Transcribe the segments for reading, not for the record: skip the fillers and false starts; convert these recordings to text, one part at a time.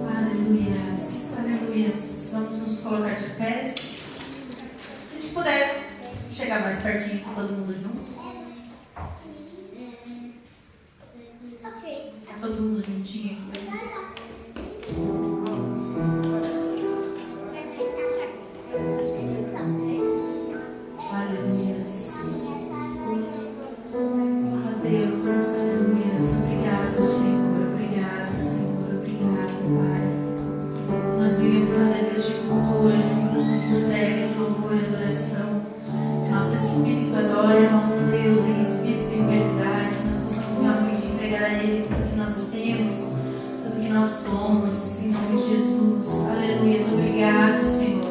Aleluias, aleluias. Vamos nos colocar de pés. Se a gente puder chegar mais pertinho com todo mundo junto. Ok. Todo mundo juntinho aqui. Aleluias. A Deus, aleluias. Obrigado, Senhor. Obrigado, Senhor. Obrigado, Pai. Nós viemos fazer este culto hoje, um culto de entrega, de louvor e adoração. Que nosso Espírito adore o nosso Deus em espírito e em verdade. Que nós possamos realmente entregar a Ele tudo que nós temos, tudo que nós somos, em nome de Jesus. Aleluia. Obrigado, Senhor.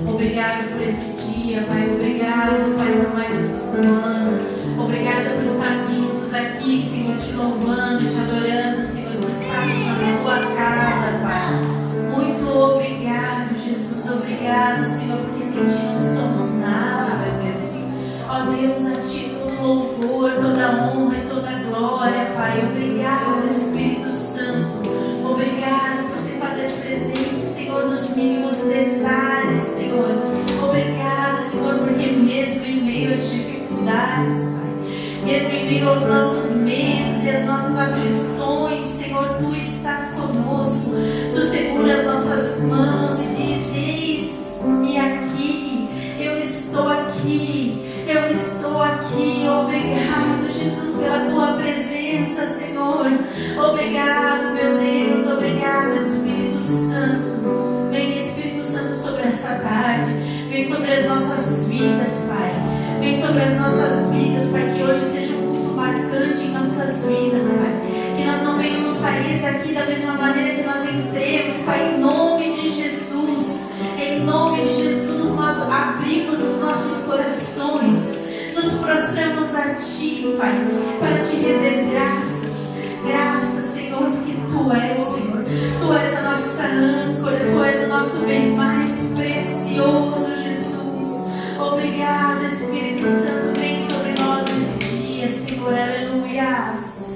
Obrigado por esse dia, Pai. Obrigado, Pai, por mais essa semana. Obrigado por estarmos juntos aqui, Senhor, te louvando, te adorando, Senhor, por estarmos na tua casa, Pai. Muito obrigado, Jesus. Obrigado, Senhor, porque sem ti não somos nada, meu Deus. Ó Deus, a ti todo louvor, toda honra e toda glória, Pai. Obrigado, Espírito Santo. Obrigado por se fazer presente, Senhor, nos mínimos detalhes, Senhor. Obrigado, Senhor, porque mesmo em meio às dificuldades, Pai, mesmo em meio aos nossos medos e às nossas aflições, Senhor, Tu estás conosco. Tu seguras nossas mãos e diz: eis-me aqui, eu estou aqui, eu estou aqui. Obrigado, Jesus, pela Tua presença, Senhor. Obrigado, meu Deus. Obrigado, Espírito Santo. Vem, Espírito Santo, sobre essa tarde. Vem sobre as nossas vidas, Pai. Vem sobre as nossas vidas, para que hoje seja um culto marcante em nossas vidas, Pai. Que nós não venhamos sair daqui da mesma maneira que nós entremos, Pai, em nome de Jesus. Em nome de Jesus, nós abrimos os nossos corações, nos prostramos a Ti, Pai, para Te render graças. Graças, Senhor, porque Tu és, Senhor. Tu és a nossa âncora, Tu és o nosso bem mais precioso, Jesus. Obrigado, Espírito Santo, vem sobre nós nesse dia, Senhor. Aleluias.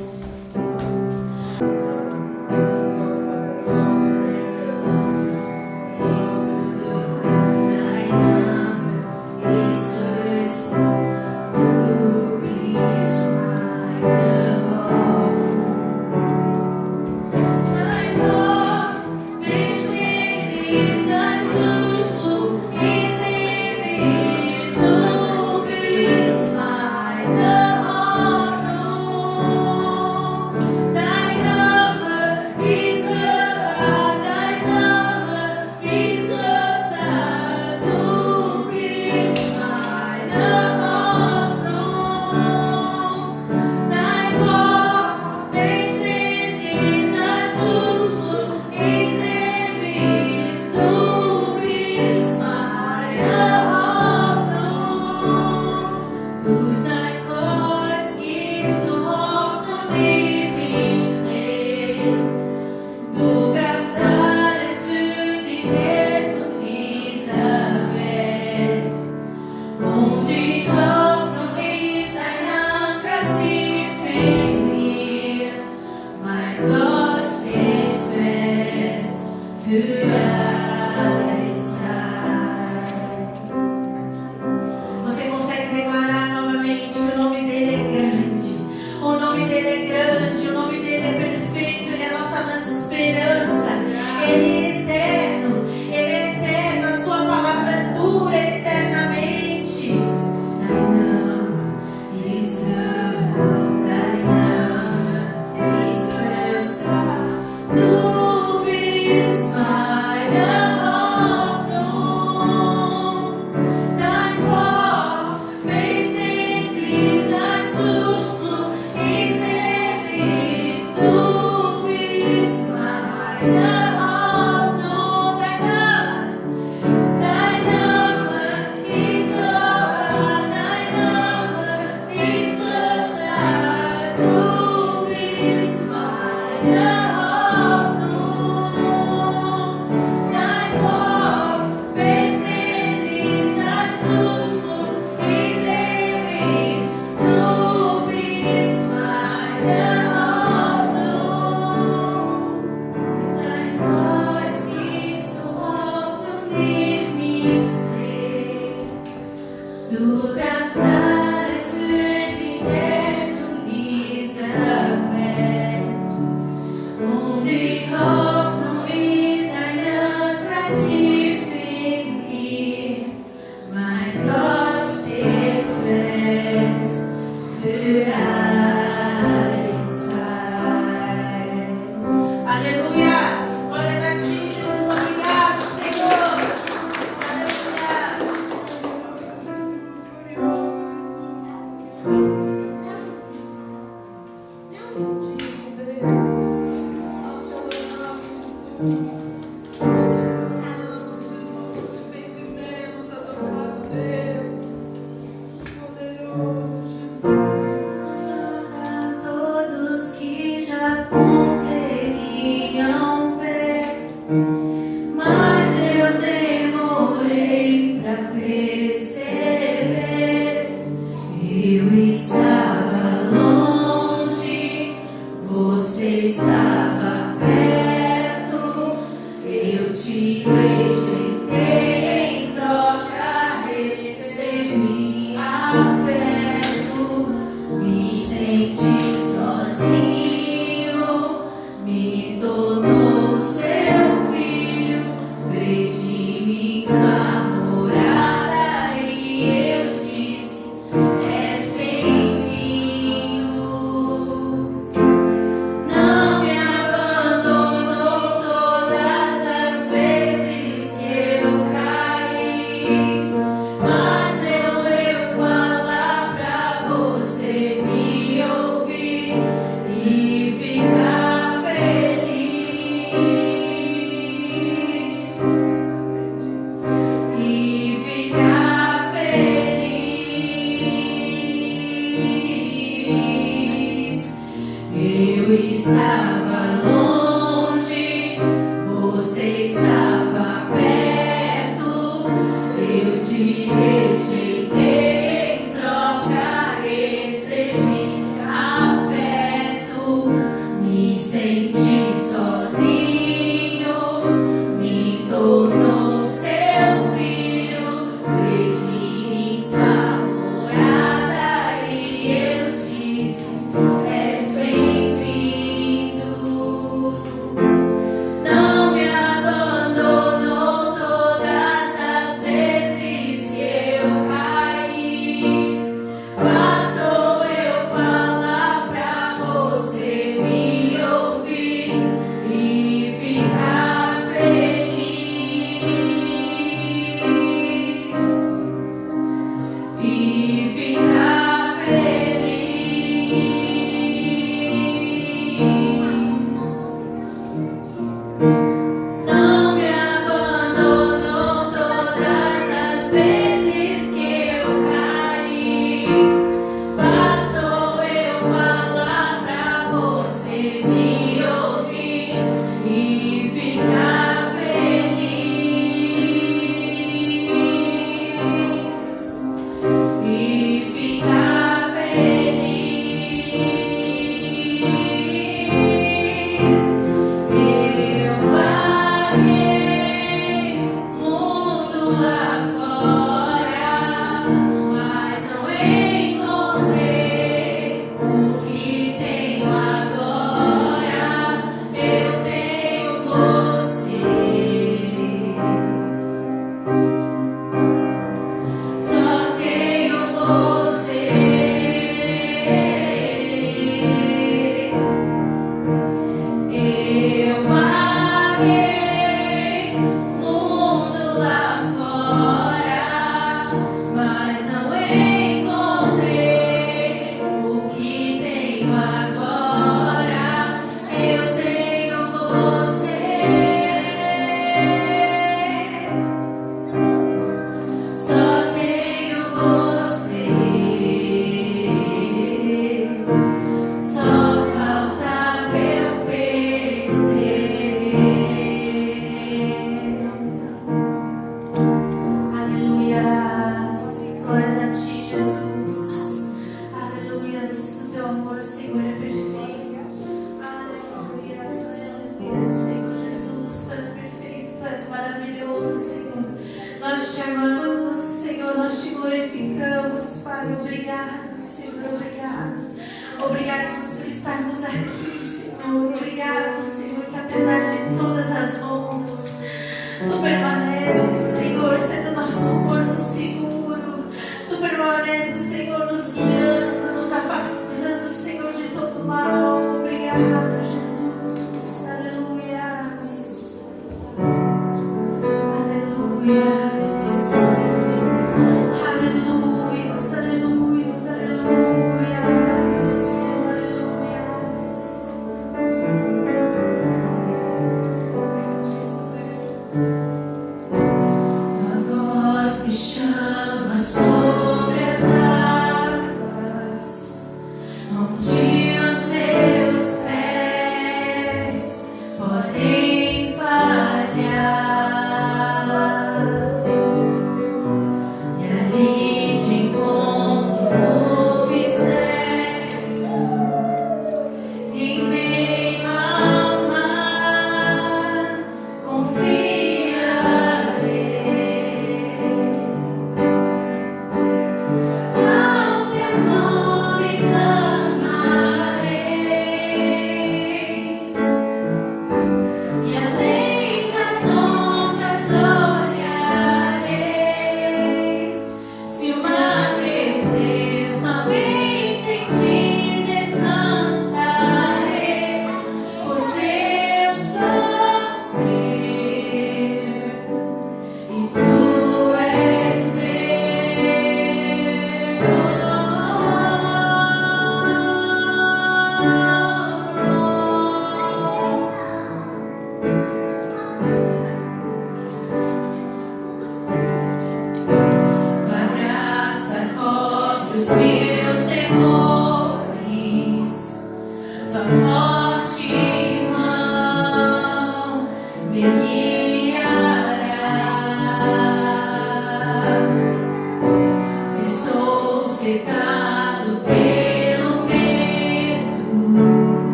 Você consegue declarar novamente: o nome dele é grande, o nome dele é grande, o nome dele é perfeito, ele é a nossa esperança, ele é eterno, a sua palavra dura eternamente. Onde os meus pés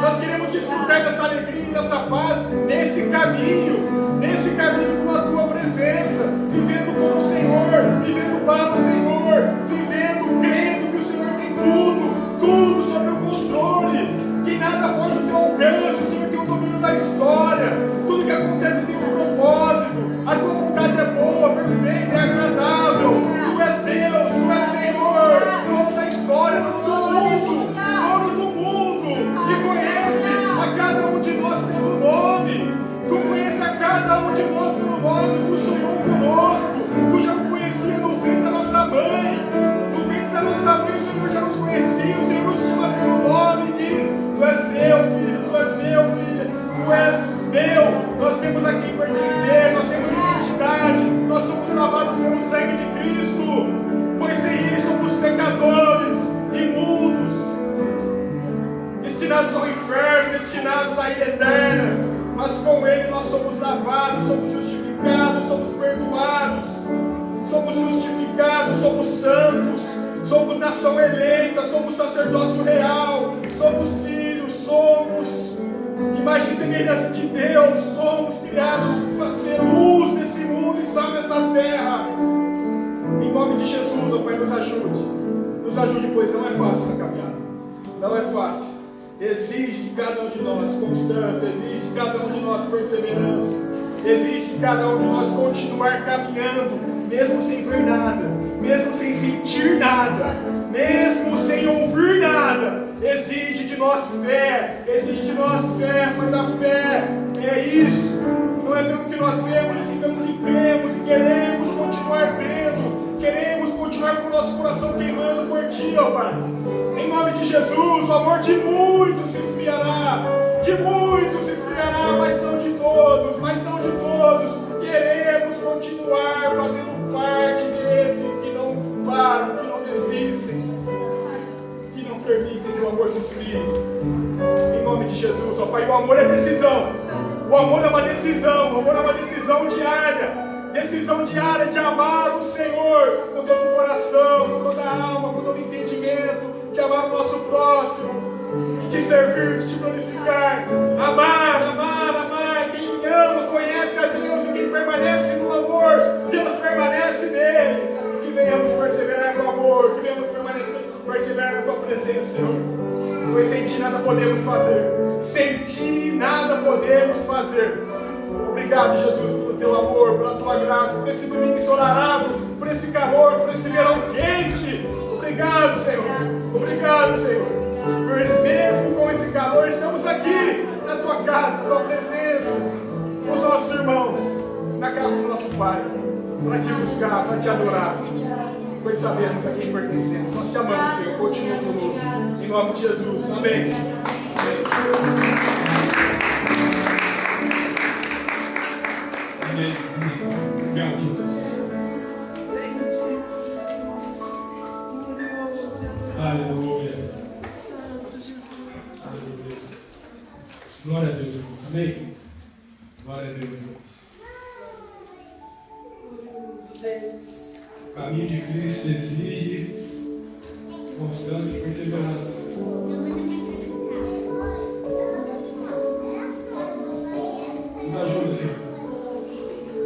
Nós queremos desfrutar dessa alegria e dessa paz nesse caminho com a tua presença, vivendo com o Senhor, vivendo para o Senhor, vivendo crendo que o Senhor tem tudo sob o controle, que nada foge do teu alcance. O Senhor tem o domínio da história, tudo que acontece tem um propósito, a tua vontade é boa, perfeita e agradável. Tu és Deus, tu és Senhor, dono da história, dono do mundo, e conhece a cada um de nós pelo nome. Tu conheces a cada um de nós pelo nome, tu sonhou conosco, tu já nos conhecia no ventre da nossa mãe. No ventre da nossa mãe o Senhor já nos conhecia, o Senhor nos chama pelo nome e diz: tu és meu filho, tu és meu filho, tu és meu. Nós temos a quem pertencer, nós temos identidade, nós somos lavados pelo sangue de Cristo, pois sem Ele somos pecadores, imundos, destinados ao inferno, destinados à ilha eterna. Mas com Ele nós somos lavados, somos justificados, somos perdoados, somos justificados, somos santos, somos nação eleita, somos sacerdócio real, somos filhos, somos imagem e semelhança de Deus, somos criados para ser luz nesse mundo e sal nessa terra. Em nome de Jesus, ó Pai, nos ajude, pois não é fácil essa caminhada, não é fácil. Exige de cada um de nós constância, exige de cada um de nós perseverança, exige de cada um de nós continuar caminhando, mesmo sem ver nada, mesmo sem sentir nada, mesmo sem ouvir nada. Exige de nós fé, mas a fé é isso, não é pelo que nós vemos, e sim pelo que cremos, e queremos continuar crendo, queremos continuar com o nosso coração queimando por Ti, ó Pai. Em nome de Jesus, o amor de muitos se esfriará, mas não de todos, queremos continuar fazendo parte desses que não param, que não desistem, que não permitem que o amor se esfrie. Em nome de Jesus, ó Pai, o amor é decisão, o amor é uma decisão diária de amar o Senhor com todo o coração, com toda a alma, com todo o entendimento, de amar o nosso próximo, de servir, de te glorificar, amar. Quem ama conhece a Deus, e quem permanece no amor, Deus permanece nele. Que venhamos perseverar no amor, que venhamos perseverar na tua presença, Senhor, pois sem Ti nada podemos fazer. Obrigado, Jesus, pelo Teu amor, pela Tua graça, por esse domingo ensolarado, por esse calor, por esse verão quente. Obrigado, Senhor. Pois mesmo com esse calor, estamos aqui na Tua casa, na Tua presença, com os nossos irmãos, na casa do nosso Pai, para Te buscar, para Te adorar, pois sabemos a quem pertencemos. Nós Te amamos, Senhor, continua conosco, em nome de Jesus. Amém. Amém. Obrigado, Jesus. Aleluia. Glória a Deus, irmãos. Amém? Glória a Deus, irmãos. O caminho de Cristo exige constância e perseverança. Nos ajuda, Senhor.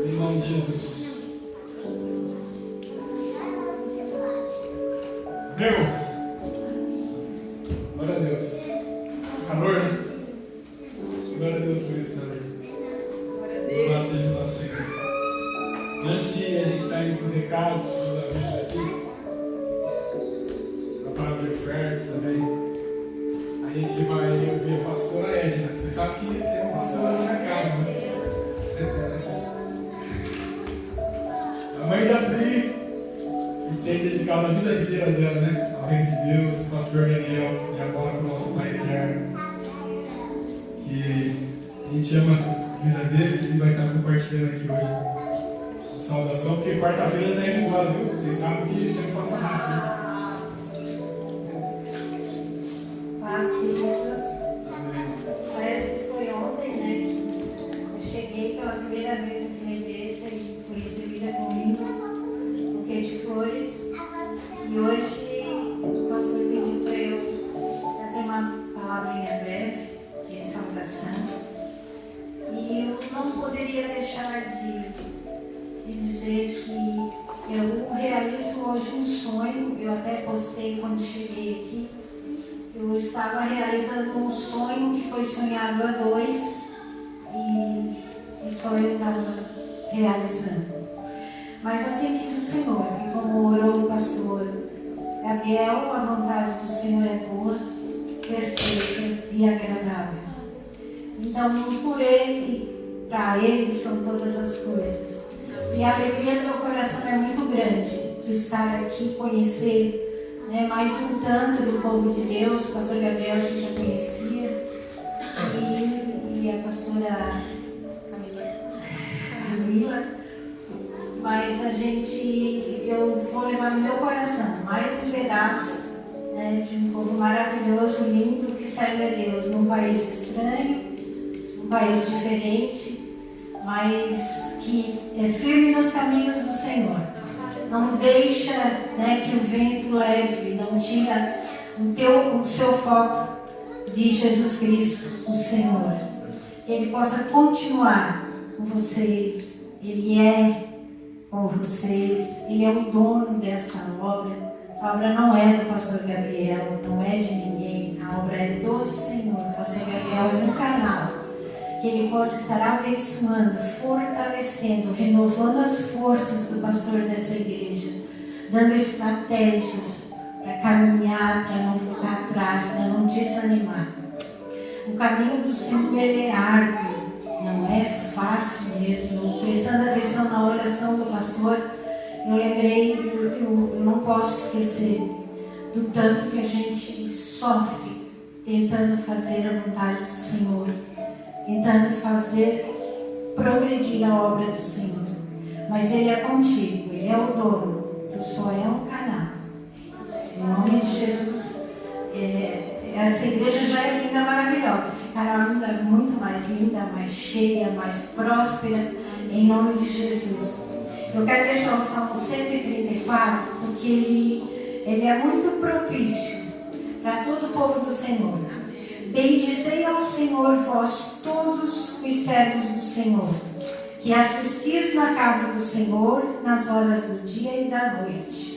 Em nome de Jesus. Irmãos, glória a Deus. Calor, né? Glória a Deus por isso também. Glória a Deus. Glória seja o nosso Senhor. Antes de a gente estar indo para os recados, para os avisos aqui, para a palavra de ofertas também, a gente vai ouvir a pastora Edna. Você sabe que tem um pastor aqui na casa, né? A mãe da Pri, que tem dedicado a vida inteira dela, né? Ao reino de Deus, o pastor Daniel, que agora com o nosso Pai Eterno. Que a gente ama a vida deles e vai estar compartilhando aqui hoje. Saudação, porque quarta-feira está indo embora, viu? Vocês sabem que tem que passar rápido. Paz, queridos. Parece que foi ontem, né? Que eu cheguei pela primeira vez aqui na igreja e fui recebida com um buquê de flores. E hoje o pastor pediu para eu fazer uma palavrinha breve de saudação. E eu não poderia deixar de dizer que eu realizo hoje um sonho. Eu até postei quando cheguei aqui. Eu estava realizando um sonho que foi sonhado a 2 e só eu estava realizando. Mas assim diz o Senhor, e como orou o pastor Gabriel, a vontade do Senhor é boa, perfeita e agradável. Então, por Ele, para Ele são todas as coisas. E a alegria do meu coração é muito grande de estar aqui, conhecer mais um tanto do povo de Deus. O pastor Gabriel a gente já conhecia, e a pastora Camila. Mas eu vou levar no meu coração mais um pedaço de um povo maravilhoso, lindo, que serve a Deus num país estranho, num país diferente, mas que é firme nos caminhos do Senhor. Não deixa que o vento leve, não tira o seu foco de Jesus Cristo, o Senhor. Que Ele possa continuar com vocês. Ele é com vocês, Ele é o dono dessa obra. Essa obra não é do pastor Gabriel, não é de ninguém, a obra é do Senhor. O pastor Gabriel é um canal, que Ele possa estar abençoando, fortalecendo, renovando as forças do pastor dessa igreja, dando estratégias para caminhar, para não voltar atrás, para não desanimar. O caminho do Senhor ele é árduo, não é fácil mesmo. Prestando atenção na oração do pastor, eu lembrei, eu não posso esquecer do tanto que a gente sofre tentando fazer a vontade do Senhor, tentando fazer progredir a obra do Senhor. Mas Ele é contigo, Ele é o dono, tu só é um canal. Em nome de Jesus, essa igreja já é linda, maravilhosa. Ficará ainda muito mais linda, mais cheia, mais próspera, em nome de Jesus. Eu quero deixar o Salmo 134, porque ele é muito propício para todo o povo do Senhor. Bendizei ao Senhor, vós todos os servos do Senhor, que assistis na casa do Senhor nas horas do dia e da noite.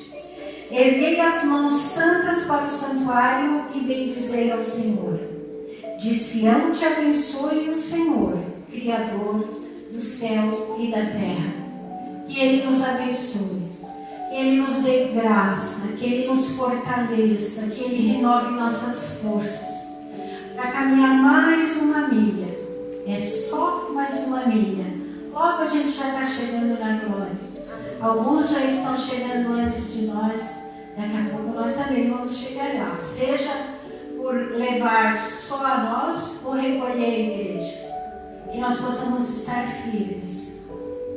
Erguei as mãos santas para o santuário e bendizei ao Senhor. De Sião te abençoe o Senhor, Criador do céu e da terra. Que Ele nos abençoe, que Ele nos dê graça, que Ele nos fortaleça, que Ele renove nossas forças para caminhar mais uma milha. É só mais uma milha. Logo a gente já está chegando na glória. Alguns já estão chegando antes de nós. Daqui a pouco nós também vamos chegar lá. Seja por levar só a nós ou recolher a igreja. Que nós possamos estar firmes,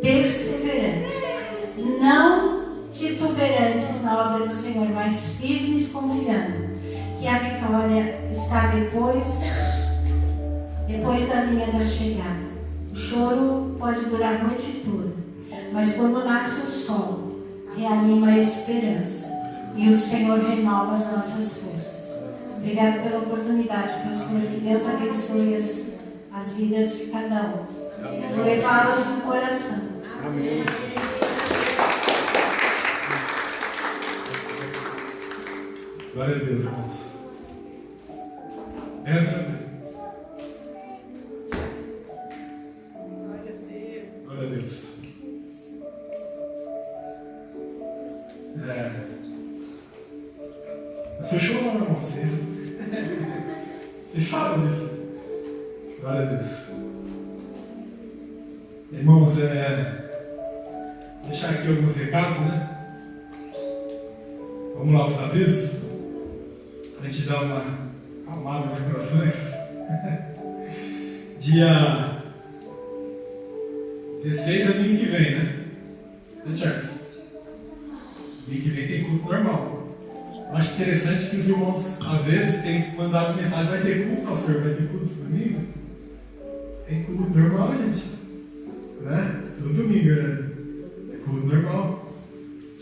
perseverantes, não tituberantes na obra do Senhor, mas firmes, confiando que a vitória está depois da linha da chegada. O choro pode durar a noite toda, mas quando nasce o sol, reanima a esperança e o Senhor renova as nossas forças. Obrigado pela oportunidade, pastor. Que Deus abençoe as vidas de cada um. Vou levá-los no coração. Amém. Glória a Deus, irmãos. Glória a Deus. Eu sou chorão, irmão. Vocês sabem disso. Glória a Deus. Irmãos, deixar aqui alguns recados, né? Vamos lá para os avisos. A gente dá uma acalmada nos corações. Dia 16 é domingo que vem, né? Charles? Domingo que vem tem culto normal. Eu acho interessante que os irmãos, às vezes, têm mandado mensagem: vai ter culto, pastor? Vai ter culto domingo? Tem culto normal, gente. Né? Todo domingo, né? É culto normal.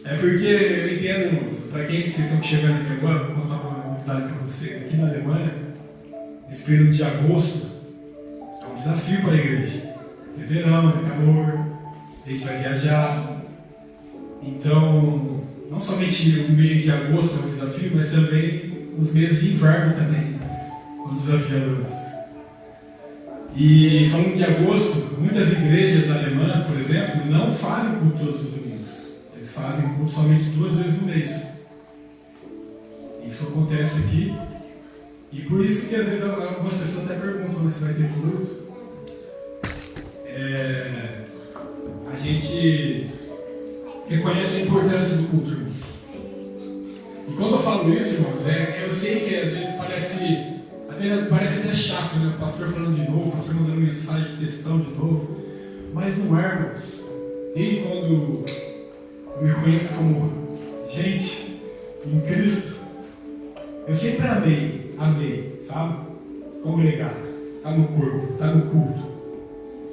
É porque eu entendo, irmãos, para quem vocês estão chegando aqui agora, vou contar uma novidade para vocês. Aqui na Alemanha, nesse período de agosto, é um desafio para a igreja. é verão, é calor, a gente vai viajar. Então, não somente o mês de agosto é um desafio, mas também os meses de inverno também são desafiadores. E falando de agosto, muitas igrejas alemãs, por exemplo, não fazem culto todos os domingos. Eles fazem culto somente 2 vezes no mês. Isso acontece aqui. E por isso que às vezes algumas pessoas até perguntam se vai ter culto. A gente reconhece a importância do culto, irmãos. E quando eu falo isso, irmãos, eu sei que às vezes parece até chato, né? O pastor falando de novo, o pastor mandando mensagem de textão de novo. Mas não é, irmãos. Desde quando eu me conheço como gente em Cristo, eu sempre amei, sabe? Congregar, estar no corpo, estar no culto.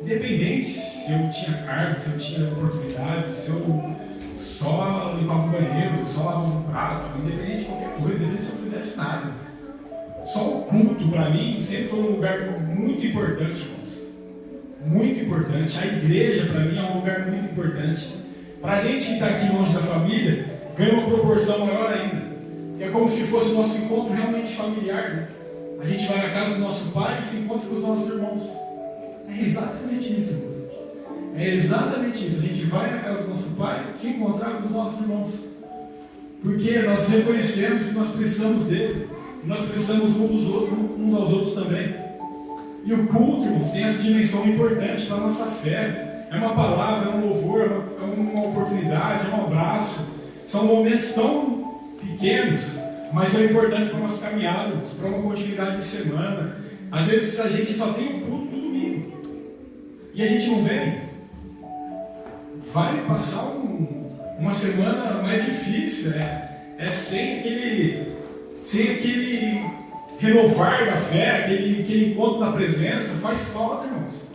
Independente se eu tinha cargo, se eu tinha oportunidade, se eu só limpava o banheiro, só lavava o prato, independente de qualquer coisa, independente se eu fizesse nada. Só o culto, para mim, sempre foi um lugar muito importante, irmãos. Muito importante. A igreja, para mim, é um lugar muito importante. Para a gente que está aqui longe da família, ganha uma proporção maior ainda. É como se fosse o nosso encontro realmente familiar, né? A gente vai na casa do nosso pai e se encontra com os nossos irmãos. É exatamente isso, irmãos. É exatamente isso. A gente vai na casa do nosso pai se encontrar com os nossos irmãos. Porque nós reconhecemos que nós precisamos dele. Nós precisamos uns aos outros também. E o culto, irmãos, tem essa dimensão importante para a nossa fé. É uma palavra, é um louvor, é uma oportunidade, é um abraço. São momentos tão pequenos, mas são importantes para a nossa caminhada, para uma continuidade de semana. Às vezes a gente só tem o culto no domingo e a gente não vem. Vai passar uma semana mais difícil, sem aquele renovar da fé, aquele encontro na presença. Faz falta, irmãos.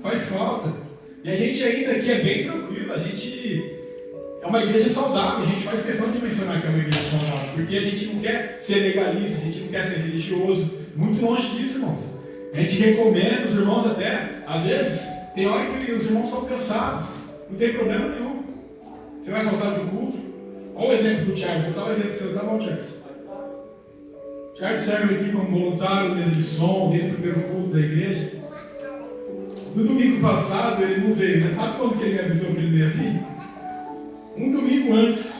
Faz falta. E a gente ainda aqui é bem tranquilo. A gente é uma igreja saudável. A gente faz questão de mencionar que é uma igreja saudável, porque a gente não quer ser legalista, a gente não quer ser religioso. Muito longe disso, irmãos. A gente recomenda os irmãos até, às vezes, tem hora que os irmãos estão cansados. Não tem problema nenhum. Você vai faltar de um culto? Olha o exemplo do Charles. Eu estava exemplo seu, tá bom, Charles? Charles serve aqui como voluntário, mesa de som, desde o primeiro culto da igreja. No domingo passado ele não veio, né? Sabe quando que ele me avisou que ele não ia vir? Um domingo antes,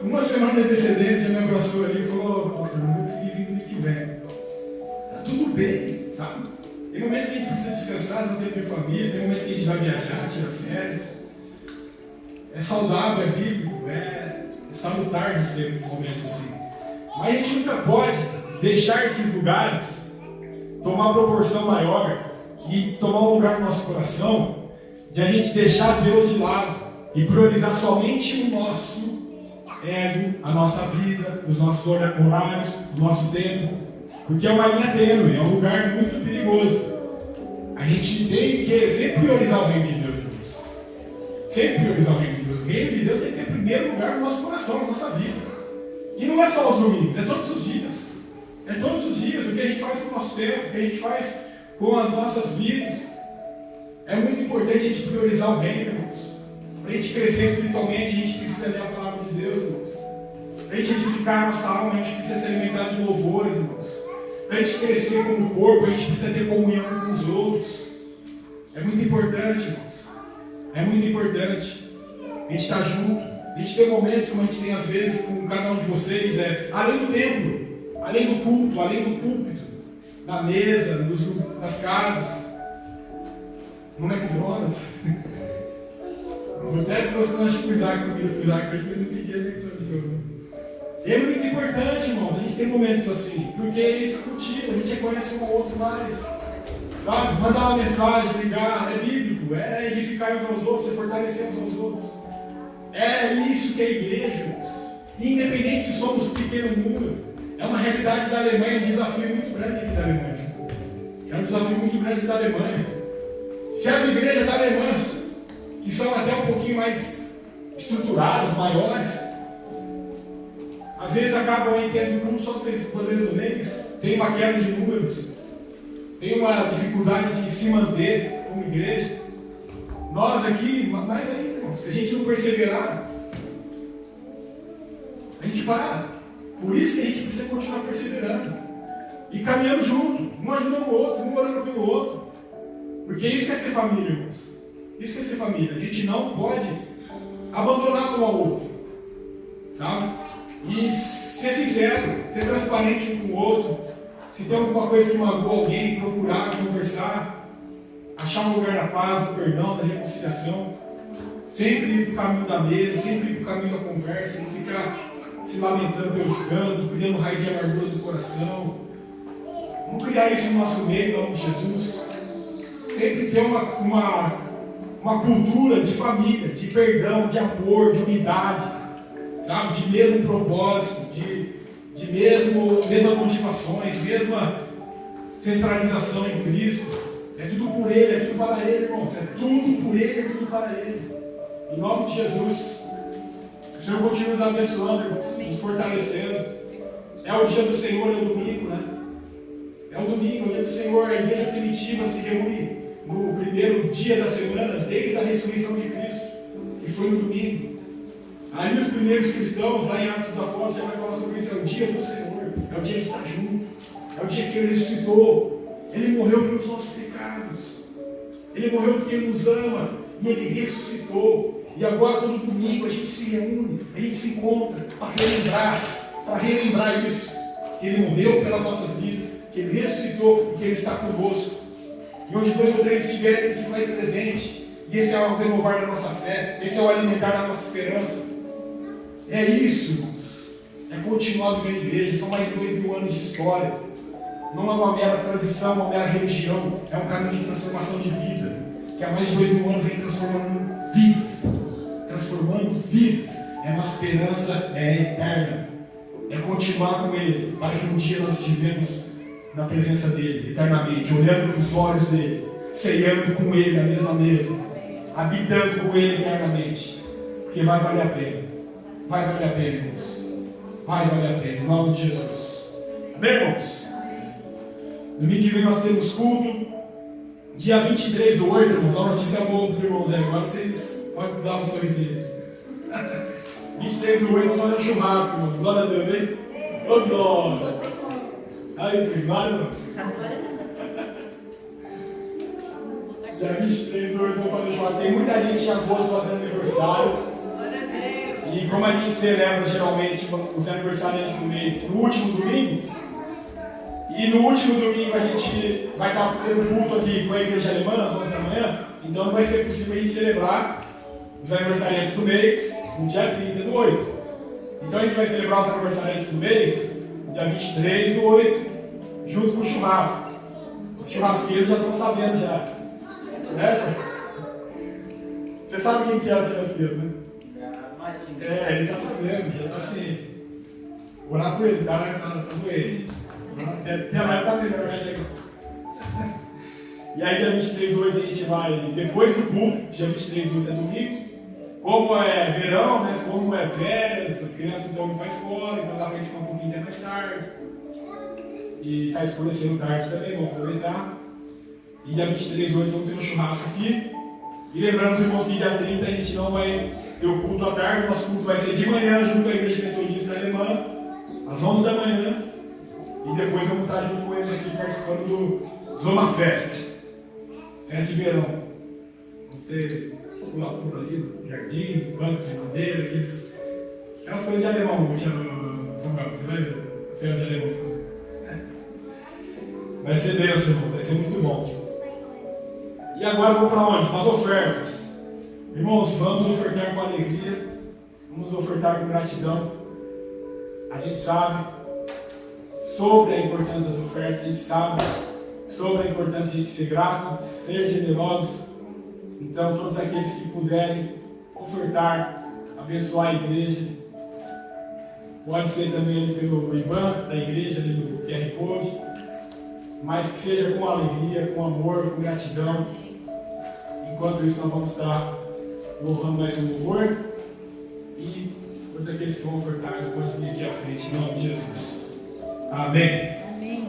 uma semana de antecedência, me abraçou ali e falou: pastor, não vou conseguir vir domingo que vem. Tá tudo bem, sabe? Tem momentos que a gente precisa descansar, não ter família, tem momentos que a gente vai viajar, tira férias. É saudável, é bíblico, é salutar a gente ter momentos assim. Mas a gente nunca pode deixar esses lugares tomar proporção maior e tomar um lugar no nosso coração de a gente deixar Deus de lado e priorizar somente o nosso ego, a nossa vida, os nossos horários, o nosso tempo, porque é uma linha tênue, é um lugar muito perigoso. A gente tem que sempre priorizar o reino de Deus, irmãos. Sempre priorizar o reino de Deus. O reino de Deus tem que ter primeiro lugar no nosso coração, na nossa vida. E não é só os domingos, é todos os dias. É todos os dias, o que a gente faz com o nosso tempo, o que a gente faz com as nossas vidas. É muito importante a gente priorizar o reino, irmãos. Para a gente crescer espiritualmente, a gente precisa ler a palavra de Deus, irmãos. Para a gente edificar a nossa alma, a gente precisa se alimentar de louvores, irmãos. Para a gente crescer como corpo, a gente precisa ter comunhão com os outros. É muito importante, irmãos. É muito importante. A gente está junto. A gente tem momentos, como a gente tem às vezes com cada um de vocês, além do templo, além do culto, além do púlpito, na mesa, nas casas, no McDonald's. Até que você não acha que o Isaac não pedia McDonald's. É muito importante, irmãos, a gente tem momentos assim, porque eles cultivam, a gente reconhece um ao outro mais. Sabe? Mandar uma mensagem, ligar, é bíblico, é edificar uns aos outros, é fortalecer uns aos outros. É isso que é igreja, irmãos. Independente se somos um pequeno mundo, é uma realidade da Alemanha, um desafio muito grande aqui da Alemanha. É um desafio muito grande da Alemanha. Se as igrejas alemãs, que são até um pouquinho mais estruturadas, maiores, às vezes acabam aí tendo culto só 2 vezes no mês, tem uma queda de números, tem uma dificuldade de se manter como igreja. Nós aqui, mais ainda, irmão, se a gente não perseverar, a gente para. Por isso que a gente precisa continuar perseverando. E caminhando junto, um ajudando o outro, um orando pelo outro. Porque isso que é ser família, irmãos. Isso que é ser família. A gente não pode abandonar um ao outro. Sabe? E ser sincero, ser transparente um com o outro. Se tem alguma coisa que magoou alguém, procurar, conversar. Achar um lugar da paz, do perdão, da reconciliação. Sempre ir para o caminho da mesa, sempre ir para o caminho da conversa. Não ficar se lamentando pelos cantos, criando raiz de amargura do coração. Vamos criar isso no nosso meio, em nome de Jesus. Sempre ter uma cultura de família, de perdão, de amor, de unidade, sabe? De mesmo propósito, de mesmas motivações, mesma centralização em Cristo. É tudo por Ele, é tudo para Ele, irmãos. É tudo por Ele, é tudo para Ele. Em nome de Jesus, o Senhor continua nos abençoando, irmãos, nos fortalecendo. É o dia do Senhor, é o domingo, né? É o domingo, é o dia do Senhor. A igreja primitiva se reúne no primeiro dia da semana, desde a ressurreição de Cristo, que foi no domingo. Ali os primeiros cristãos, lá em Atos dos Apóstolos, já vai falar sobre isso. É o dia do Senhor, é o dia de estar junto, é o dia que Ele ressuscitou. Ele morreu pelos nossos pecados, Ele morreu porque Ele nos ama, e Ele ressuscitou. E agora todo domingo a gente se reúne, a gente se encontra para relembrar isso, que Ele morreu pelas nossas vidas, que Ele ressuscitou e que Ele está conosco. E onde 2 ou 3 estiverem, Ele se faz presente. E esse é o renovar da nossa fé, esse é o alimentar da nossa esperança. É isso, é continuar vivendo a igreja. São mais de 2.000 anos de história. Não é uma mera tradição, uma mera religião. É um caminho de transformação de vida, que há mais de 2.000 anos vem transformando vidas. É uma esperança eterna. É continuar com Ele, para que um dia nós estivemos na presença dEle, eternamente, olhando para os olhos dEle, ceando com Ele a mesma mesa, habitando com Ele eternamente. Porque vai valer a pena. Vai valer a pena, irmãos. Vai valer a pena, em nome de Jesus. Amém, irmãos? Domingo que vem nós temos culto. Dia 23/8, irmãos. A notícia boa para os irmãos aí. Agora vocês podem dar um sorrisinho. 23/8, vamos fazer um churrasco, irmãos. Glória a Deus, hein? Ô, glória! Aí, glória, irmãos. Dia 23/8, vamos fazer um churrasco. Tem muita gente em agosto fazendo aniversário. E como a gente celebra geralmente os aniversariantes do mês no último domingo, e no último domingo a gente vai estar tendo culto aqui com a igreja alemã às 11 da manhã, então não vai ser possível a gente celebrar os aniversariantes do mês no dia 30/8. Então a gente vai celebrar os aniversariantes do mês no dia 23/8, junto com o churrasco. Os churrasqueiros já estão sabendo já. Né, tio? Você sabe quem que é o churrasqueiro, né? É, ele está sabendo, já está assim. Orar por ele, tá doente. Até lá está melhor, vai chegar. E aí, dia 23/8, a gente vai, depois do culto, dia 23/8 é domingo. Como é verão, né? Como é férias, as crianças estão indo para a escola, então dá para a gente ficar um pouquinho até mais tarde. E está escurecendo tarde também, vamos aproveitar. E dia 23/8 vamos ter um churrasco aqui. E lembrando os irmãos que dia 30 a gente não vai ter o culto à tarde, nosso culto vai ser de manhã junto com a Igreja Metodista Alemã, às 11 da manhã, e depois vamos estar junto com eles aqui participando do Zoma Fest, festa de verão. Vamos ter pula-pula ali, jardim, banco de madeira, aquelas coisas de alemão, não tinha no São Carlos, você vai ver, festa de alemão. Vai ser bênção, irmão, vai ser muito bom. E agora vamos para onde? Para as ofertas. Irmãos, vamos ofertar com alegria, vamos ofertar com gratidão. A gente sabe sobre a importância das ofertas, a gente sabe sobre a importância de a gente ser grato, ser generoso. Então, todos aqueles que puderem ofertar, abençoar a igreja, pode ser também ali pelo IBAN da igreja, ali no QR Code, mas que seja com alegria, com amor, com gratidão. Enquanto isso, nós vamos estar louvando mais um louvor, e todos aqueles que vão ofertar podem vir aqui à frente, em nome de Jesus. Amém. Amém.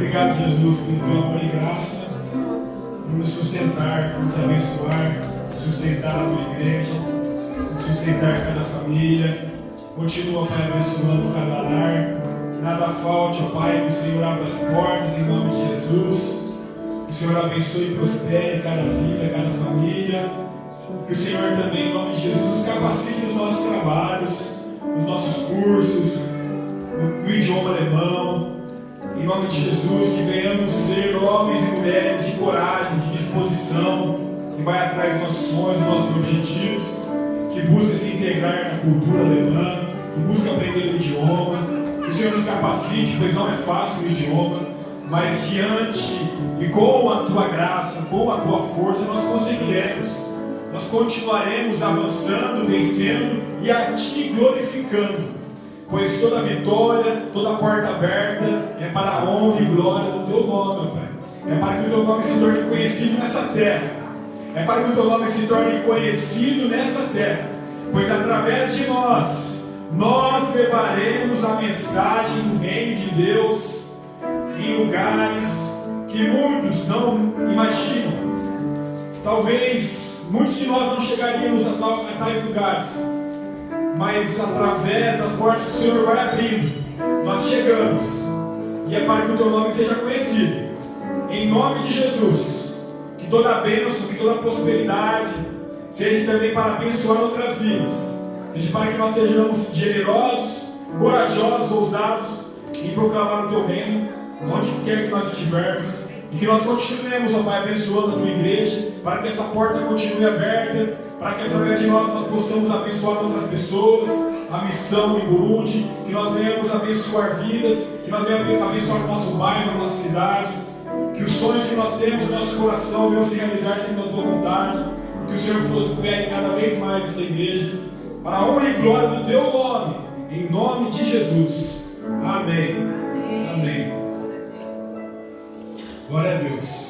Obrigado, Jesus, pelo teu amor e graça, por nos sustentar, por nos abençoar, sustentar a tua igreja, sustentar cada família. Continua, Pai, abençoando cada lar. Nada falte, ó Pai, que o Senhor abra as portas em nome de Jesus. Que o Senhor abençoe e prospere cada vida, cada família. Que o Senhor também, em nome de Jesus, nos capacite nos nossos trabalhos, nos nossos cursos, no idioma alemão. Em nome de Jesus, que venhamos ser homens e mulheres de coragem, de disposição, que vai atrás dos nossos sonhos, dos nossos objetivos, que busca se integrar na cultura alemã, que busca aprender o idioma. Que o Senhor nos capacite, pois não é fácil o idioma, mas diante e com a tua graça, com a tua força, nós conseguiremos. Nós continuaremos avançando, vencendo e a ti glorificando. pois toda vitória, toda porta aberta é para a honra e glória do Teu nome, Pai. É para que o Teu nome se torne conhecido nessa terra. É para que o Teu nome se torne conhecido nessa terra, pois através de nós levaremos a mensagem do reino de Deus em lugares que muitos não imaginam. Talvez muitos de nós não chegaríamos a tais lugares, mas através das portas que o Senhor vai abrindo, nós chegamos, e é para que o Teu nome seja conhecido. Em nome de Jesus, que toda a bênção, que toda a prosperidade seja também para abençoar outras vidas, seja para que nós sejamos generosos, corajosos, ousados em proclamar o Teu reino, onde quer que nós estivermos, e que nós continuemos, ó Pai, abençoando a Tua igreja, para que essa porta continue aberta, para que através de nós possamos abençoar outras pessoas, a missão em Burundi, que nós venhamos abençoar vidas, que nós venhamos abençoar o nosso bairro, a nossa cidade, que os sonhos que nós temos no nosso coração venham se realizar segundo a Tua vontade, que o Senhor prospere cada vez mais essa igreja, para a honra e glória do Teu nome, em nome de Jesus. Amém. Amém. Glória a Deus.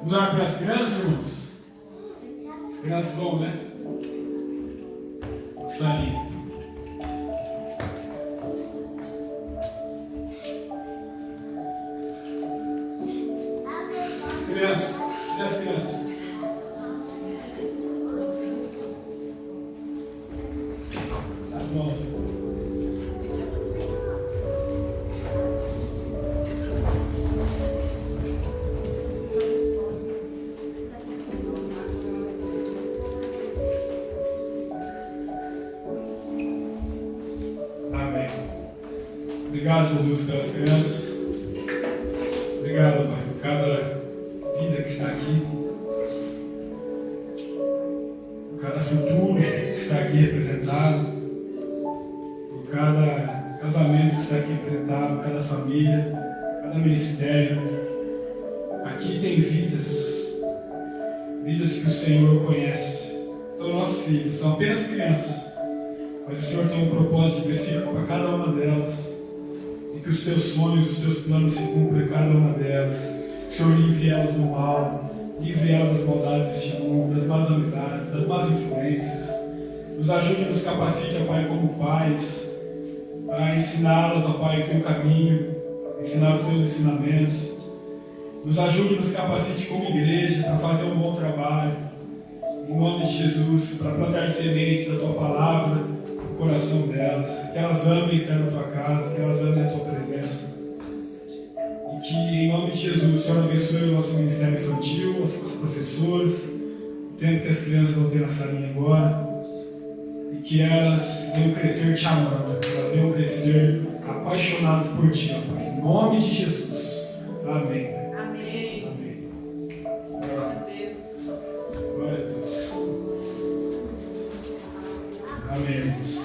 Vamos orar para as crianças, irmãos? As crianças vão, né? Salinha. As crianças. Cadê as crianças? As mãos. Obrigado, Jesus, pelas crianças. Obrigado, Pai, por cada vida que está aqui, por cada futuro que está aqui representado, por cada casamento que está aqui representado, cada família, cada ministério. Aqui tem vidas que o Senhor conhece. São nossos filhos, são apenas crianças, mas o Senhor tem um propósito específico para cada uma delas. Que os Teus sonhos, os Teus planos se cumpram em cada uma delas. O Senhor livre elas do mal, livre elas das maldades deste mundo, das más amizades, das más influências. Nos ajude e nos capacite, ó Pai, como pais, a ensiná-las, ó Pai, o Teu caminho, ensinar os Teus ensinamentos. Nos ajude e nos capacite como igreja para fazer um bom trabalho, em nome de Jesus, para plantar sementes da Tua palavra coração delas, que elas amem estar na Tua casa, que elas amem a Tua presença, e que em nome de Jesus o Senhor abençoe o nosso ministério infantil, as professoras, o tempo que as crianças vão ter na salinha agora, e que elas venham crescer Te amando, elas venham crescer apaixonadas por Ti, ó Pai, em nome de Jesus. Amém. Amém. Amém. Glória a Deus. Glória a Deus. Amém, irmãos.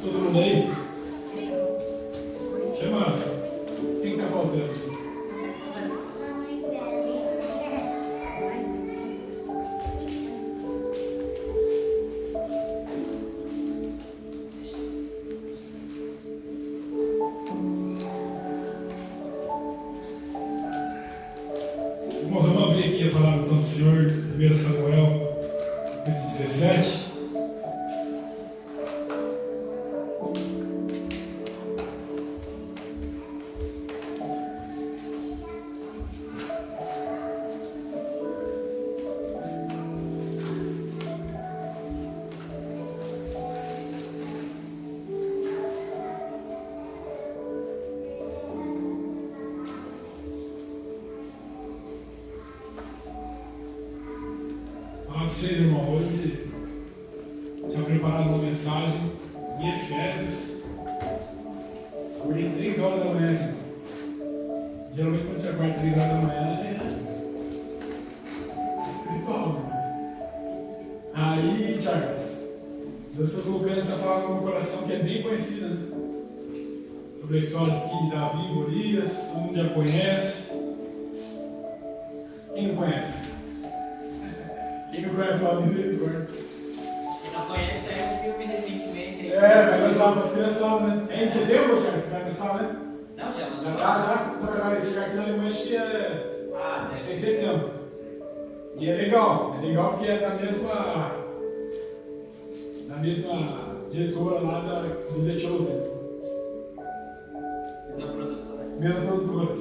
Todo mundo aí? Chama. Quem está faltando? Irmãos, vamos abrir aqui a palavra do Senhor, 1 Samuel 17. Falar para vocês, irmão, hoje tinha preparado uma mensagem em Efésios. Acordei 3 horas da manhã, tipo. Geralmente quando você acorda 3 horas da manhã é espiritual, né? Aí, Charles, Deus foi colocando essa palavra no meu coração que é bem conhecida, né? sobre a história de Davi e Golias, todo mundo já conhece. Quem não conhece? Quem não conhece, fala misericórdia. Quem não conhece, saiu um filme recentemente. Vai lançar para as crianças, né? É em setembro, Thiago? Você vai lançar, né? Não, já lançou. Já tá, já? Não, vai chegar aqui na Alemanha, acho que é em setembro. E é legal porque é da mesma diretora lá do The Chosen. Mesma produtora.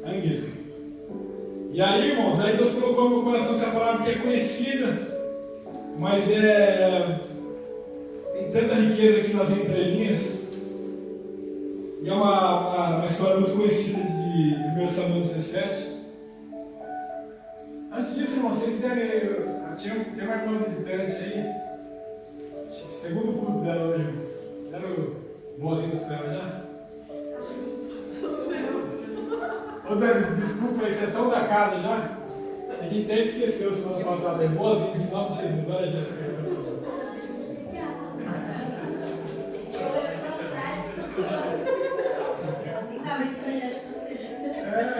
Anguila. E aí, irmãos, aí Deus colocou no meu coração essa palavra que é conhecida, mas tem tanta riqueza aqui nas entrelinhas. E é uma história muito conhecida de 1 Samuel 17. Antes disso, irmão, se vocês quiserem, tem uma irmã visitante aí. Segundo culto dela hoje, irmão. Deram boas-vindas para ela já? Ô Dani, desculpa aí, você é tão da casa já? A gente até esqueceu semana passada. Boas-vindas, em nome de Jesus. Olha, Jéssica.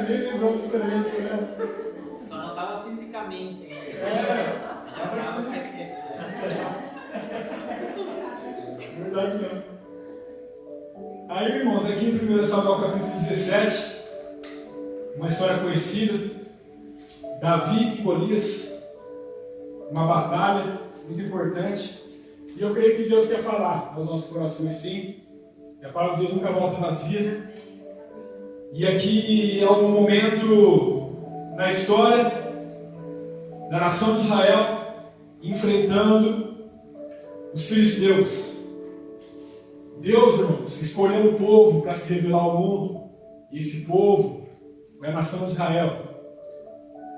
Nem lembrou do presente pra ela. Só não estava fisicamente ainda. Já estava faz tempo. Verdade mesmo. Aí, irmãos, aqui em 1 Samuel capítulo 17, uma história conhecida, Davi e Golias, uma batalha muito importante, e eu creio que Deus quer falar aos nossos corações, sim, e a palavra de Deus nunca volta vazia. E aqui é um momento na história da nação de Israel enfrentando os filisteus. Deus, irmãos, escolheu um povo para se revelar ao mundo, e esse povo é a nação de Israel.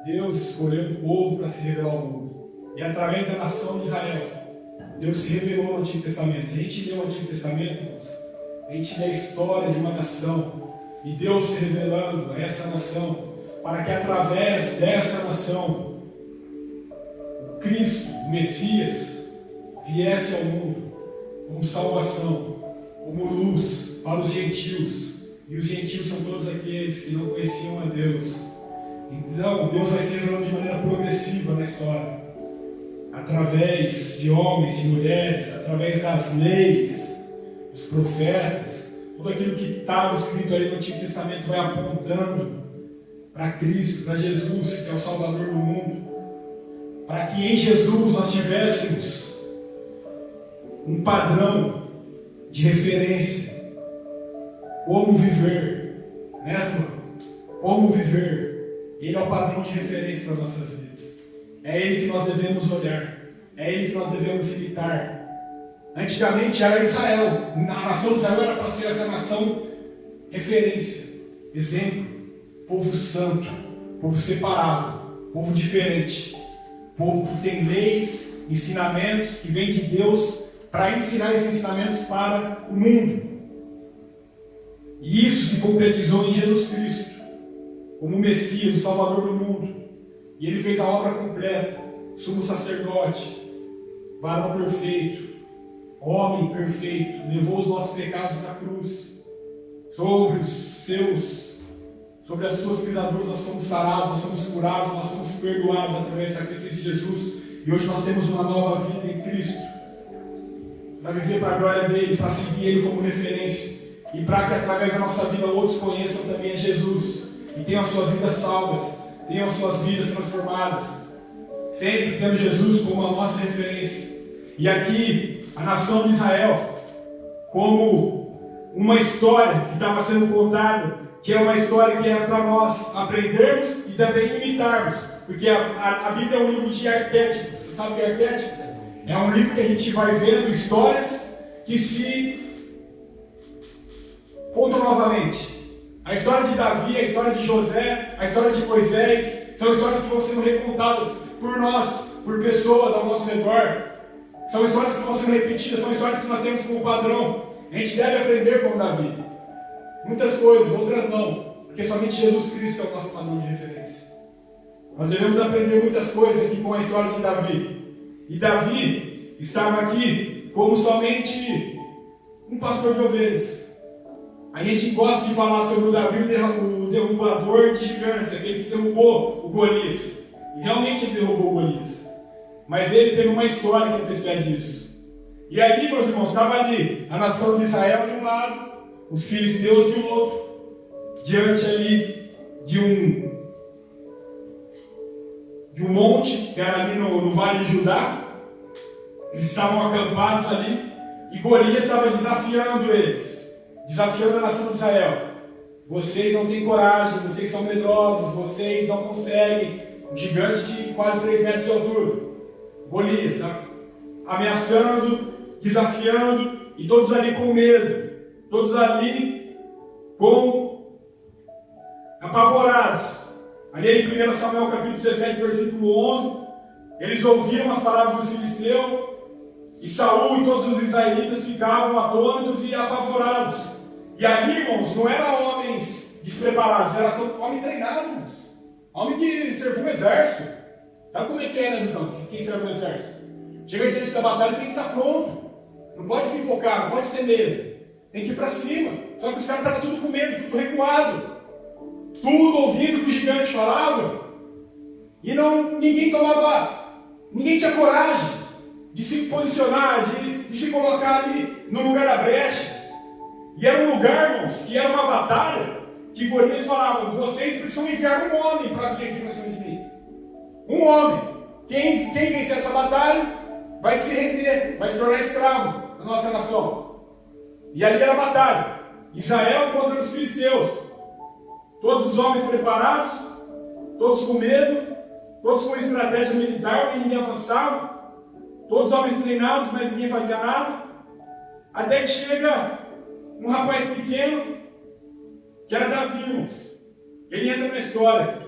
Deus escolheu um povo para se revelar ao mundo, e através da nação de Israel, Deus se revelou no Antigo Testamento. A gente lê o Antigo Testamento, irmãos, a gente lê a história de uma nação, e Deus se revelando a essa nação, para que através dessa nação, o Cristo, o Messias, viesse ao mundo como salvação, como luz para os gentios. E os gentios são todos aqueles que não conheciam a Deus. Então, Deus vai se revelando de maneira progressiva na história, através de homens, de mulheres, através das leis, dos profetas. Tudo aquilo que estava escrito ali no Antigo Testamento vai apontando para Cristo, para Jesus, que é o Salvador do mundo, para que em Jesus nós tivéssemos um padrão de referência, como viver, como viver. Ele é o padrão de referência para as nossas vidas, é Ele que nós devemos olhar, é Ele que nós devemos imitar. Antigamente era Israel, a nação de Israel era para ser essa nação referência, exemplo, povo santo, povo separado, povo diferente, povo que tem leis, ensinamentos, que vem de Deus para ensinar esses ensinamentos para o mundo. E isso se concretizou em Jesus Cristo, como o Messias, o Salvador do mundo. E Ele fez a obra completa, sumo sacerdote, varão perfeito, homem perfeito, levou os nossos pecados na cruz. Sobre as suas pisaduras nós somos sarados, nós somos curados, nós somos perdoados através da sacrifício de Jesus. E hoje nós temos uma nova vida em Cristo, para viver para a glória dEle, para seguir Ele como referência, e para que através da nossa vida outros conheçam também a Jesus, e tenham as suas vidas salvas, tenham as suas vidas transformadas. Sempre temos Jesus como a nossa referência. E aqui, a nação de Israel, como uma história que estava sendo contada, que é uma história que é para nós aprendermos e também imitarmos, porque a Bíblia é um livro de arquétipos. Você sabe o que é arquétipo? É um livro que a gente vai vendo histórias que se contam novamente. A história de Davi, a história de José, a história de Moisés, são histórias que vão sendo recontadas por nós, por pessoas ao nosso redor. São histórias que vão sendo repetidas, são histórias que nós temos como padrão. A gente deve aprender com Davi. Muitas coisas, outras não, porque somente Jesus Cristo é o nosso padrão de referência. Nós devemos aprender muitas coisas aqui com a história de Davi. E Davi estava aqui como somente um pastor de ovelhas. A gente gosta de falar sobre o Davi, o derrubador de gigantes, aquele que derrubou o Golias. E realmente ele derrubou o Golias. Mas ele teve uma história que antecede isso. E ali, meus irmãos, estava ali a nação de Israel de um lado, os filisteus de outro, diante ali de um monte, que era ali no Vale de Judá. Eles estavam acampados ali, e Golias estava desafiando eles, desafiando a nação de Israel. Vocês não têm coragem, vocês são medrosos, vocês não conseguem. Um gigante de quase 3 metros de altura. Golias, ameaçando, desafiando, e todos ali com medo, todos ali apavorados. Ali em 1 Samuel capítulo 17, versículo 11, eles ouviram as palavras do filisteu, e Saul e todos os israelitas ficavam atônitos e apavorados. E ali, irmãos, não eram homens despreparados, era homem treinado, irmãos. Homem que serviu o exército. Sabe como é que é, né, então? Quem serve o exército? Chega diante da batalha, tem que estar pronto. Não pode pipocar, não pode ter medo. Tem que ir para cima. Só que os caras estavam tudo com medo, tudo recuado. Tudo ouvindo o que o gigante falava. E ninguém tinha coragem de se posicionar, de se colocar ali no lugar da brecha. E era um lugar, irmãos, que era uma batalha, que Golias falava: vocês precisam enviar um homem para vir aqui para cima de mim. Um homem. Quem vencer essa batalha vai se render, vai se tornar escravo da nossa nação. E ali era a batalha. Israel contra os filisteus. Todos os homens preparados, todos com medo, todos com estratégia militar, e ninguém avançava. Todos os homens treinados, mas ninguém fazia nada. Até que chega um rapaz pequeno, que era Davi, irmãos. Ele entra na história.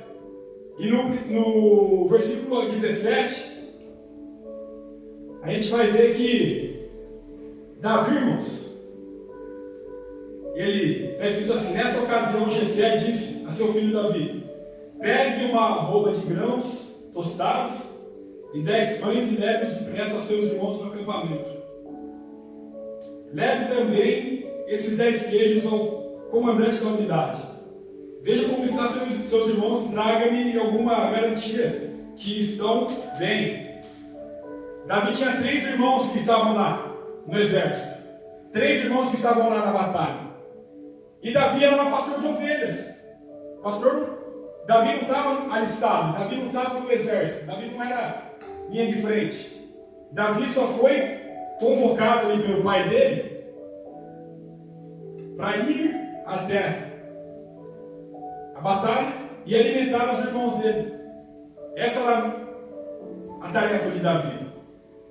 E no versículo 17, a gente vai ver que Davi, irmãos, ele está escrito assim: nessa ocasião Jessé disse a seu filho Davi: pegue uma arroba de grãos tostados e 10 pães e leve-os depressa aos seus irmãos no acampamento. Leve também esses 10 queijos ao comandante da unidade. Veja como estão seus irmãos e traga-me alguma garantia que estão bem. Davi tinha 3 irmãos que estavam lá no exército. 3 irmãos que estavam lá na batalha. E Davi era um pastor de ovelhas. Davi não estava alistado, Davi não estava no exército, Davi não era linha de frente. Davi só foi convocado ali pelo pai dele para ir até a batalha e alimentar os irmãos dele. Essa era a tarefa de Davi.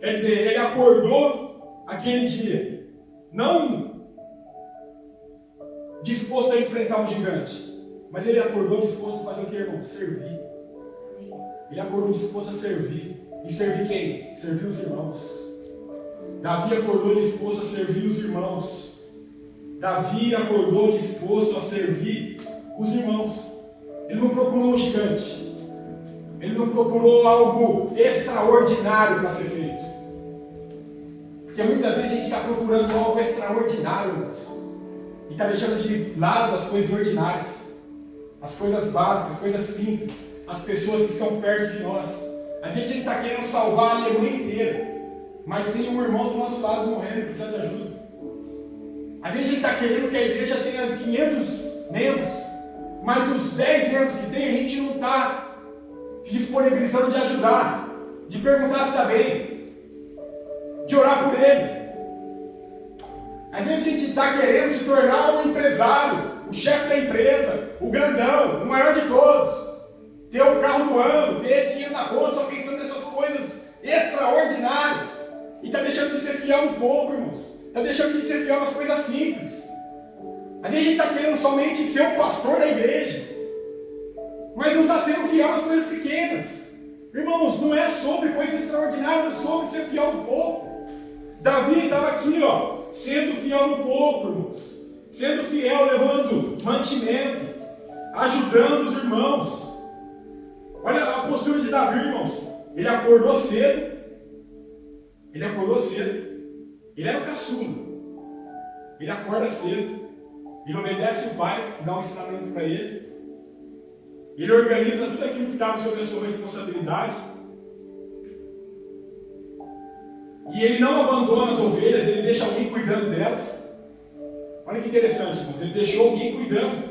Quer dizer, ele acordou aquele dia, não disposto a enfrentar um gigante, mas ele acordou disposto a fazer o que, irmão? Servir. Ele acordou disposto a servir. E servir quem? Servir os irmãos. Davi acordou disposto a servir os irmãos. Davi acordou disposto a servir os irmãos. Ele não procurou um gigante. Ele não procurou algo extraordinário para ser feito. Porque muitas vezes a gente está procurando algo extraordinário, irmãos, e está deixando de lado as coisas ordinárias, as coisas básicas, as coisas simples, as pessoas que estão perto de nós. A gente está querendo salvar a Alemanha inteira, mas tem um irmão do nosso lado morrendo, precisa de ajuda. Às vezes a gente está querendo que a igreja tenha 500 membros, mas os 10 membros que tem, a gente não está disponibilizando de ajudar, de perguntar se está bem, de orar por ele. Às vezes a gente está querendo se tornar um empresário, o chefe da empresa, o grandão, o maior de todos. Ter o carro do ano, ter dinheiro na conta, só pensando nessas coisas extraordinárias. E está deixando de ser fiel um pouco, irmãos. Está deixando de ser fiel nas coisas simples. Às vezes a gente está querendo somente ser o pastor da igreja, mas não está sendo fiel nas coisas pequenas. Irmãos, não é sobre coisas extraordinárias, é sobre ser fiel um pouco. Davi estava aqui, sendo fiel um pouco, irmãos. Sendo fiel, levando mantimento, ajudando os irmãos. Olha a postura de Davi, irmãos. Ele acordou cedo. Ele era o caçula. Ele acorda cedo, ele obedece o pai, dá um ensinamento para ele, ele organiza tudo aquilo que estava sob a sua responsabilidade, e ele não abandona as ovelhas, ele deixa alguém cuidando delas. Olha que interessante, irmãos, ele deixou alguém cuidando.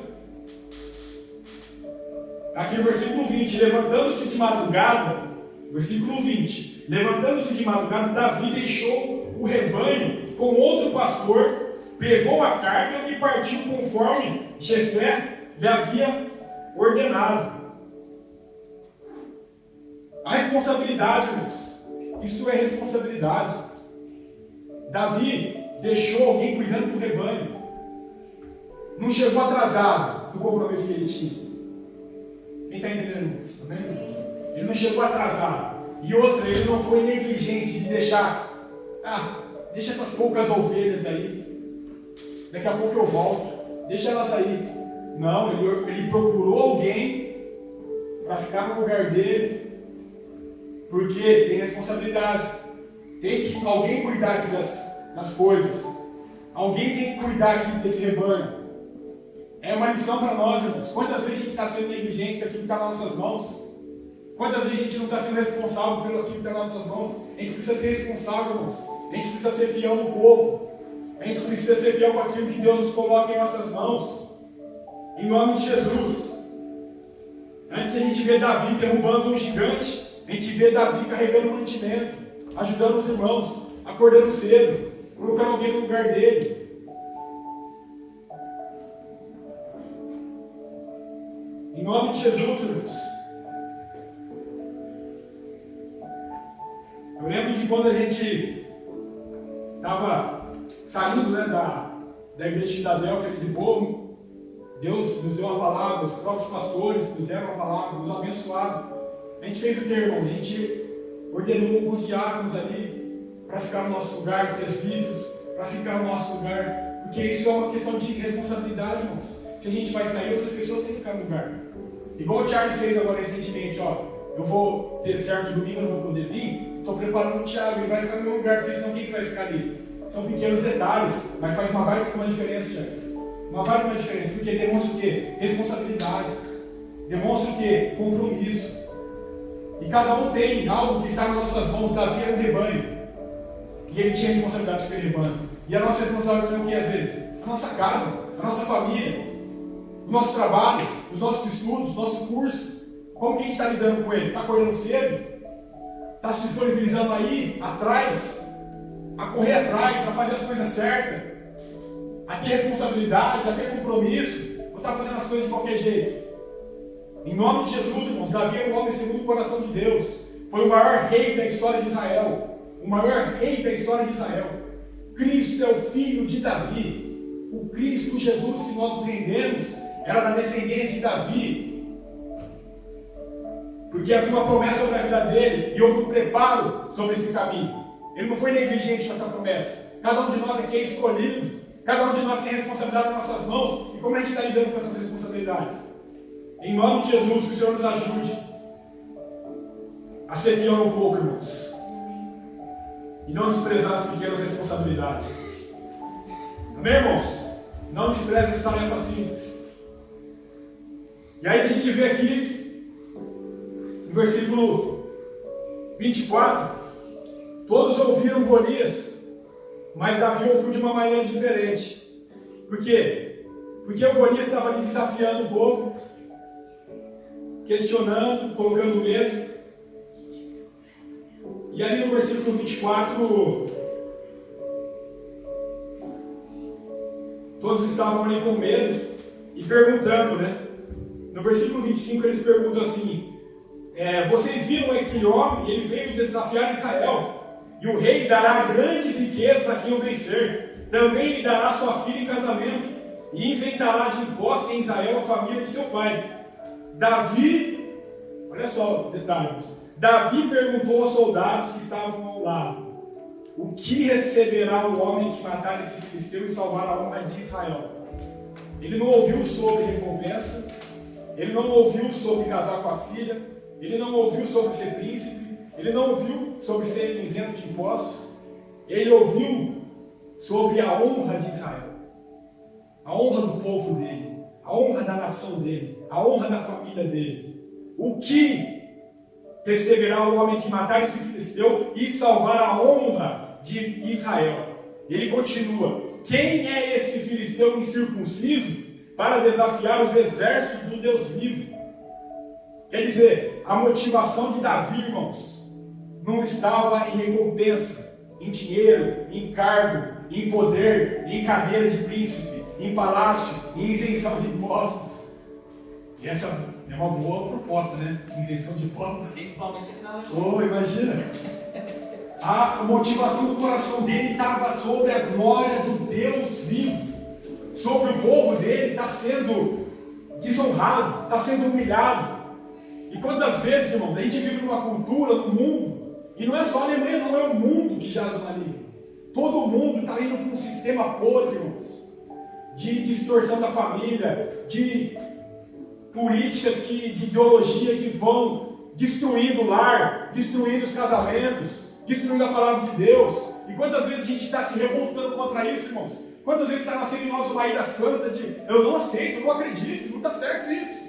Aqui no versículo 20, levantando-se de madrugada, versículo 20, levantando-se de madrugada, Davi deixou o rebanho com outro pastor, pegou a carga e partiu conforme Jessé lhe havia ordenado. A responsabilidade, irmãos, isso é responsabilidade. Davi deixou alguém cuidando do rebanho, não chegou atrasado do compromisso que ele tinha. Quem está entendendo isso? Está vendo? Ele não chegou atrasado. E outra, ele não foi negligente de deixar, deixa essas poucas ovelhas aí, daqui a pouco eu volto, deixa elas aí. Não, ele procurou alguém para ficar no lugar dele, porque tem responsabilidade. Tem que alguém cuidar aqui das coisas. Alguém tem que cuidar aqui desse rebanho. É uma lição para nós, irmãos. Quantas vezes a gente está sendo negligente com aquilo que está nas nossas mãos? Quantas vezes a gente não está sendo responsável pelo aquilo que está nas nossas mãos? A gente precisa ser responsável, irmãos. A gente precisa ser fiel no povo. A gente precisa ser fiel com aquilo que Deus nos coloca em nossas mãos. Em nome de Jesus. Antes de a gente ver Davi derrubando um gigante, a gente vê Davi carregando mantimento, ajudando os irmãos, acordando cedo, colocando alguém no lugar dele. Em nome de Jesus, irmãos. Eu lembro de quando a gente estava saindo, da igreja de Filadélfia de Bobo. Deus nos deu uma palavra, os próprios pastores nos deram uma palavra, nos abençoaram. A gente fez o que, irmãos? A gente ordenou alguns diáconos ali para ficar no nosso lugar, presbíteros, para ficar no nosso lugar, porque isso é uma questão de responsabilidade, irmãos. Se a gente vai sair, outras pessoas têm que ficar no lugar. Igual o Charles fez agora recentemente, eu vou ter certo domingo, eu não vou poder vir, estou preparando o Thiago, ele vai ficar no meu lugar, porque senão quem que vai ficar ali? São pequenos detalhes, mas faz uma baita uma diferença, Charles. Uma baita uma diferença, porque demonstra o quê? Responsabilidade. Demonstra o quê? Compromisso. E cada um tem algo que está nas nossas mãos. Davi era um rebanho. E ele tinha responsabilidade sobre aquele rebanho. E a nossa responsabilidade é o que às vezes? A nossa casa, a nossa família, o nosso trabalho, os nossos estudos, o nosso curso. Como que a gente está lidando com ele? Está acordando cedo? Está se disponibilizando aí, atrás? A correr atrás, a fazer as coisas certas? A ter responsabilidade, a ter compromisso? Ou está fazendo as coisas de qualquer jeito? Em nome de Jesus, irmãos, Davi é um homem segundo o coração de Deus. Foi o maior rei da história de Israel. O maior rei da história de Israel. Cristo é o filho de Davi. O Cristo Jesus que nós nos rendemos era da descendência de Davi. Porque havia uma promessa sobre a vida dele e houve um preparo sobre esse caminho. Ele não foi negligente nessa promessa. Cada um de nós aqui é escolhido. Cada um de nós tem responsabilidade nas nossas mãos. E como a gente está lidando com essas responsabilidades? Em nome de Jesus, que o Senhor nos ajude a ser fiel um pouco, irmãos. E não desprezar as pequenas responsabilidades. Amém, irmãos? Não despreze as tarefas simples. E aí a gente vê aqui, no versículo 24, todos ouviram Golias, mas Davi ouviu de uma maneira diferente. Por quê? Porque o Golias estava ali desafiando o povo, questionando, colocando medo. E ali no versículo 24, todos estavam ali com medo e perguntando, No versículo 25 eles perguntam assim: vocês viram aquele homem? Ele veio desafiar Israel, e o rei dará grandes riquezas a quem o vencer. Também lhe dará sua filha em casamento, e isentará de imposto em Israel a família de seu pai. Davi, olha só o detalhe, Davi perguntou aos soldados que estavam ao lado: o que receberá o homem que matar esses filisteus e salvar a honra de Israel? Ele não ouviu sobre recompensa, ele não ouviu sobre casar com a filha, ele não ouviu sobre ser príncipe, ele não ouviu sobre ser isento de impostos, ele ouviu sobre a honra de Israel. a honra do povo dele, a honra da nação dele, a honra da família dele. O que receberá o homem que matar esse filisteu e salvar a honra de Israel? Ele continua: quem é esse filisteu incircunciso para desafiar os exércitos do Deus vivo? Quer dizer, a motivação de Davi, irmãos, não estava em recompensa, em dinheiro, em cargo, em poder, em cadeira de príncipe, em palácio, em isenção de impostos. E essa é uma boa proposta, né? Isenção de impostos. Principalmente aqui na noite. Oh, imagina! A motivação do coração dele estava sobre a glória do Deus vivo, sobre o povo dele está sendo desonrado, está sendo humilhado. E quantas vezes, irmãos, a gente vive numa cultura, num mundo, e não é só a Alemanha, não, é o mundo que jaz no maligno. Todo mundo está indo para um sistema podre, irmãos, de distorção da família, de políticas, de ideologia que vão destruindo o lar, destruindo os casamentos, destruindo a palavra de Deus. E quantas vezes a gente está se revoltando contra isso, irmãos? Quantas vezes está nascendo em nós uma ira santa de eu não aceito, eu não acredito, não está certo isso.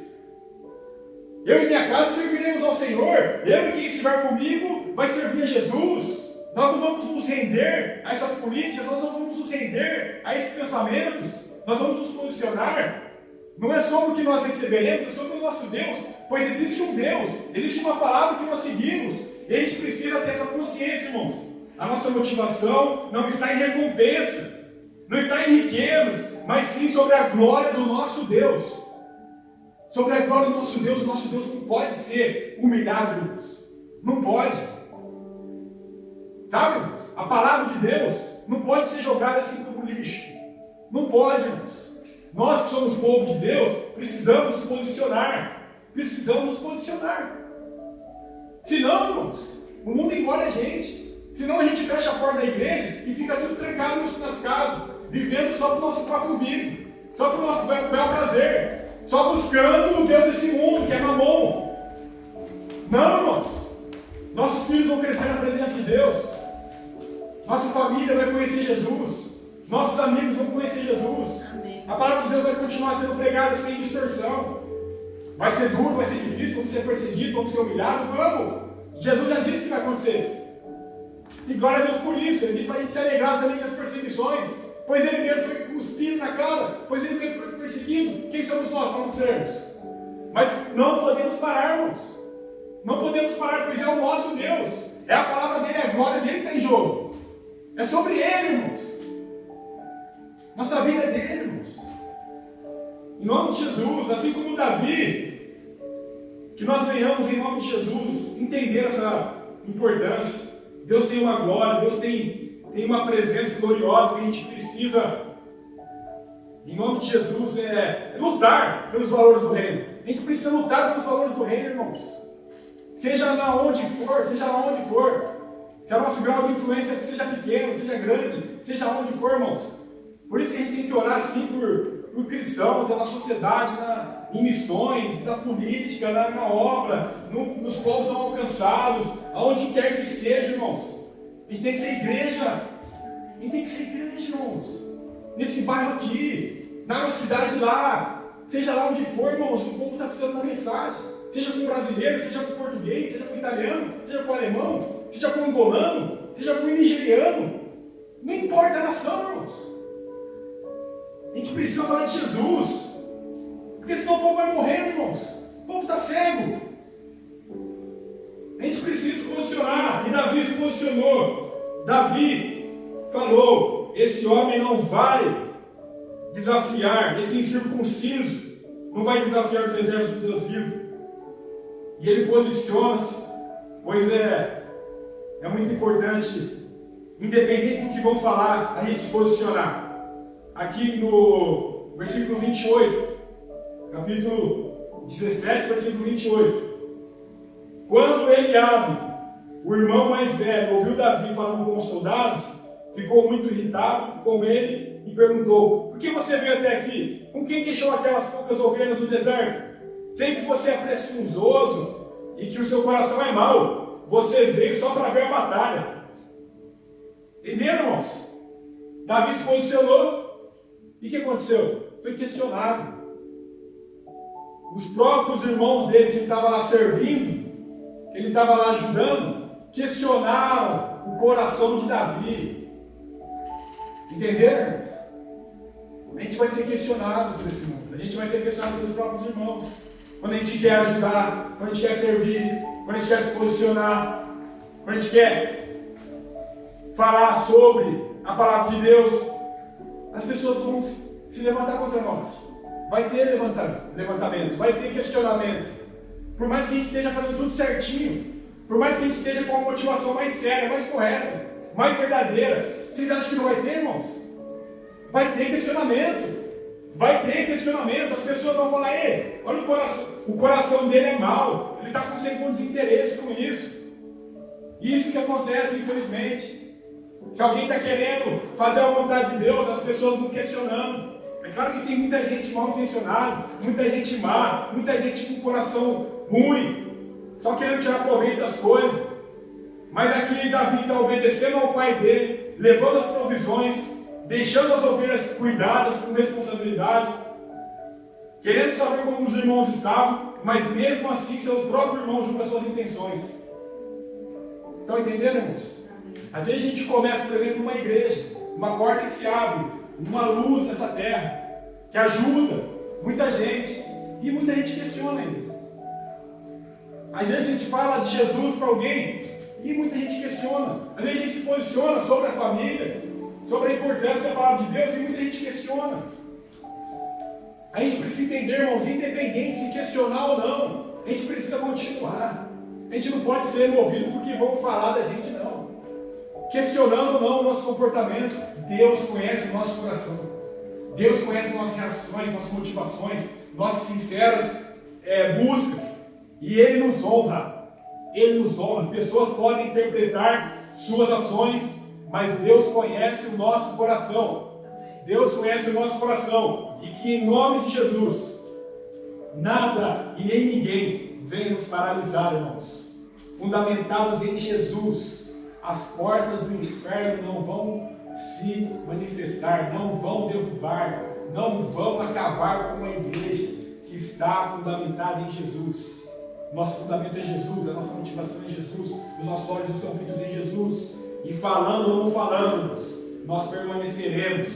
Eu e minha casa serviremos ao Senhor, eu e quem estiver comigo vai servir a Jesus. Nós não vamos nos render a essas políticas, nós não vamos nos render a esses pensamentos, nós vamos nos posicionar. Não é sobre o que nós receberemos, é sobre o nosso Deus, pois existe um Deus, existe uma palavra que nós seguimos, e a gente precisa ter essa consciência, irmãos. A nossa motivação não está em recompensa, não está em riquezas, mas sim sobre a glória do nosso Deus. Sobre a glória do nosso Deus, o nosso Deus não pode ser humilhado, irmãos. Não pode. Sabe, irmãos? A palavra de Deus não pode ser jogada assim como lixo. Não pode, irmãos. Nós que somos povo de Deus, precisamos nos posicionar. Precisamos nos posicionar. Senão, irmãos, o mundo engole a gente. Senão a gente fecha a porta da igreja e fica tudo trancado nas casas, vivendo só para o nosso próprio umbigo, só para o nosso bel prazer, só buscando o Deus desse mundo, que é Mamon. Não, irmãos. Nossos filhos vão crescer na presença de Deus. Nossa família vai conhecer Jesus. Nossos amigos vão conhecer Jesus. Amém. A palavra de Deus vai continuar sendo pregada sem distorção. Vai ser duro, vai ser difícil, vamos ser perseguidos, vamos ser humilhados, vamos. Jesus já disse que vai acontecer. E glória a Deus por isso. Ele disse para a gente se alegrar também com as perseguições. Pois ele mesmo foi cuspido na cara, pois ele mesmo foi perseguido. Quem somos nós para não sermos? Mas não podemos parar, irmãos. Não podemos parar, pois é o nosso Deus. É a palavra dele, é a glória dele que está em jogo. É sobre ele, irmãos. Nossa vida é dele, irmãos. Em nome de Jesus, assim como Davi, que nós venhamos em nome de Jesus entender essa importância. Deus tem uma glória, Deus tem uma presença gloriosa que a gente precisa, em nome de Jesus, lutar pelos valores do reino. A gente precisa lutar pelos valores do reino, irmãos. Seja lá onde for, seja lá onde for. Se o nosso grau de influência seja pequeno, seja grande, seja onde for, irmãos. Por isso que a gente tem que orar assim por cristãos, na sociedade, em missões, na política, na obra, nos povos não alcançados, aonde quer que seja, irmãos. A gente tem que ser igreja. A gente tem que ser igreja, irmãos. Nesse bairro aqui, na nossa cidade lá, seja lá onde for, irmãos, o povo está precisando da mensagem. Seja com o brasileiro, seja com o português, seja com o italiano, seja com o alemão, seja com o angolano, seja com o nigeriano. Não importa a nação, irmãos. A gente precisa falar de Jesus. Porque senão o povo vai morrendo, irmãos. O povo está cego. A gente precisa se posicionar. E Davi se posicionou. Davi falou: esse homem não vai desafiar, esse incircunciso não vai desafiar os exércitos do Deus vivo. E ele posiciona-se, pois é muito importante, independente do que vão falar, a gente se posicionar. Aqui no versículo 28, capítulo 17, versículo 28. Quando Eliabe, o irmão mais velho, ouviu Davi falando com os soldados, ficou muito irritado com ele e perguntou: por que você veio até aqui? Com quem deixou aquelas poucas ovelhas no deserto? Sei que você é presunçoso e que o seu coração é mau. Você veio só para ver a batalha. Entenderam, irmãos? Davi se posicionou E o que aconteceu? Foi questionado. Os próprios irmãos dele que ele estava lá servindo, que ele estava lá ajudando, questionaram o coração de Davi. Entenderam, irmãos? A gente vai ser questionado por esse mundo. A gente vai ser questionado pelos próprios irmãos. Quando a gente quer ajudar, quando a gente quer servir, quando a gente quer se posicionar, quando a gente quer falar sobre a palavra de Deus, as pessoas vão se levantar contra nós. Vai ter levantamento, vai ter questionamento. Por mais que a gente esteja fazendo tudo certinho, por mais que a gente esteja com a motivação mais séria, mais correta, mais verdadeira, vocês acham que não vai ter, irmãos? Vai ter questionamento. Vai ter questionamento. As pessoas vão falar: ei, olha o coração dele é mau, ele está com desinteresse com isso. Isso que acontece, infelizmente. Se alguém está querendo fazer a vontade de Deus, as pessoas vão questionando. É claro que tem muita gente mal intencionada, muita gente má, muita gente com coração ruim, só querendo tirar proveito das coisas. Mas aqui Davi está obedecendo ao pai dele, levando as provisões, deixando as ovelhas cuidadas com responsabilidade, querendo saber como os irmãos estavam, mas mesmo assim seu próprio irmão julga as suas intenções. Estão entendendo, irmãos? Às vezes a gente começa, por exemplo, uma igreja, uma porta que se abre, uma luz nessa terra, que ajuda muita gente, e muita gente questiona ainda. Às vezes a gente fala de Jesus para alguém, e muita gente questiona. Às vezes a gente se posiciona sobre a família, sobre a importância da palavra de Deus, e muita gente questiona. A gente precisa entender, irmãos, independente se questionar ou não, a gente precisa continuar. A gente não pode ser movido porque vão falar da gente, não. Questionando ou não o nosso comportamento, Deus conhece o nosso coração. Deus conhece nossas reações, nossas motivações, nossas sinceras buscas. E Ele nos honra. Ele nos honra. Pessoas podem interpretar suas ações, mas Deus conhece o nosso coração. Deus conhece o nosso coração. E que em nome de Jesus, nada e nem ninguém venha nos paralisar, irmãos. Fundamentados em Jesus, as portas do inferno não vão se manifestar, não vão derrubar, não vão acabar com a igreja que está fundamentada em Jesus. Nosso fundamento é Jesus, a nossa motivação é Jesus, os nossos olhos estão fitos em Jesus. E falando ou não falando, nós permaneceremos,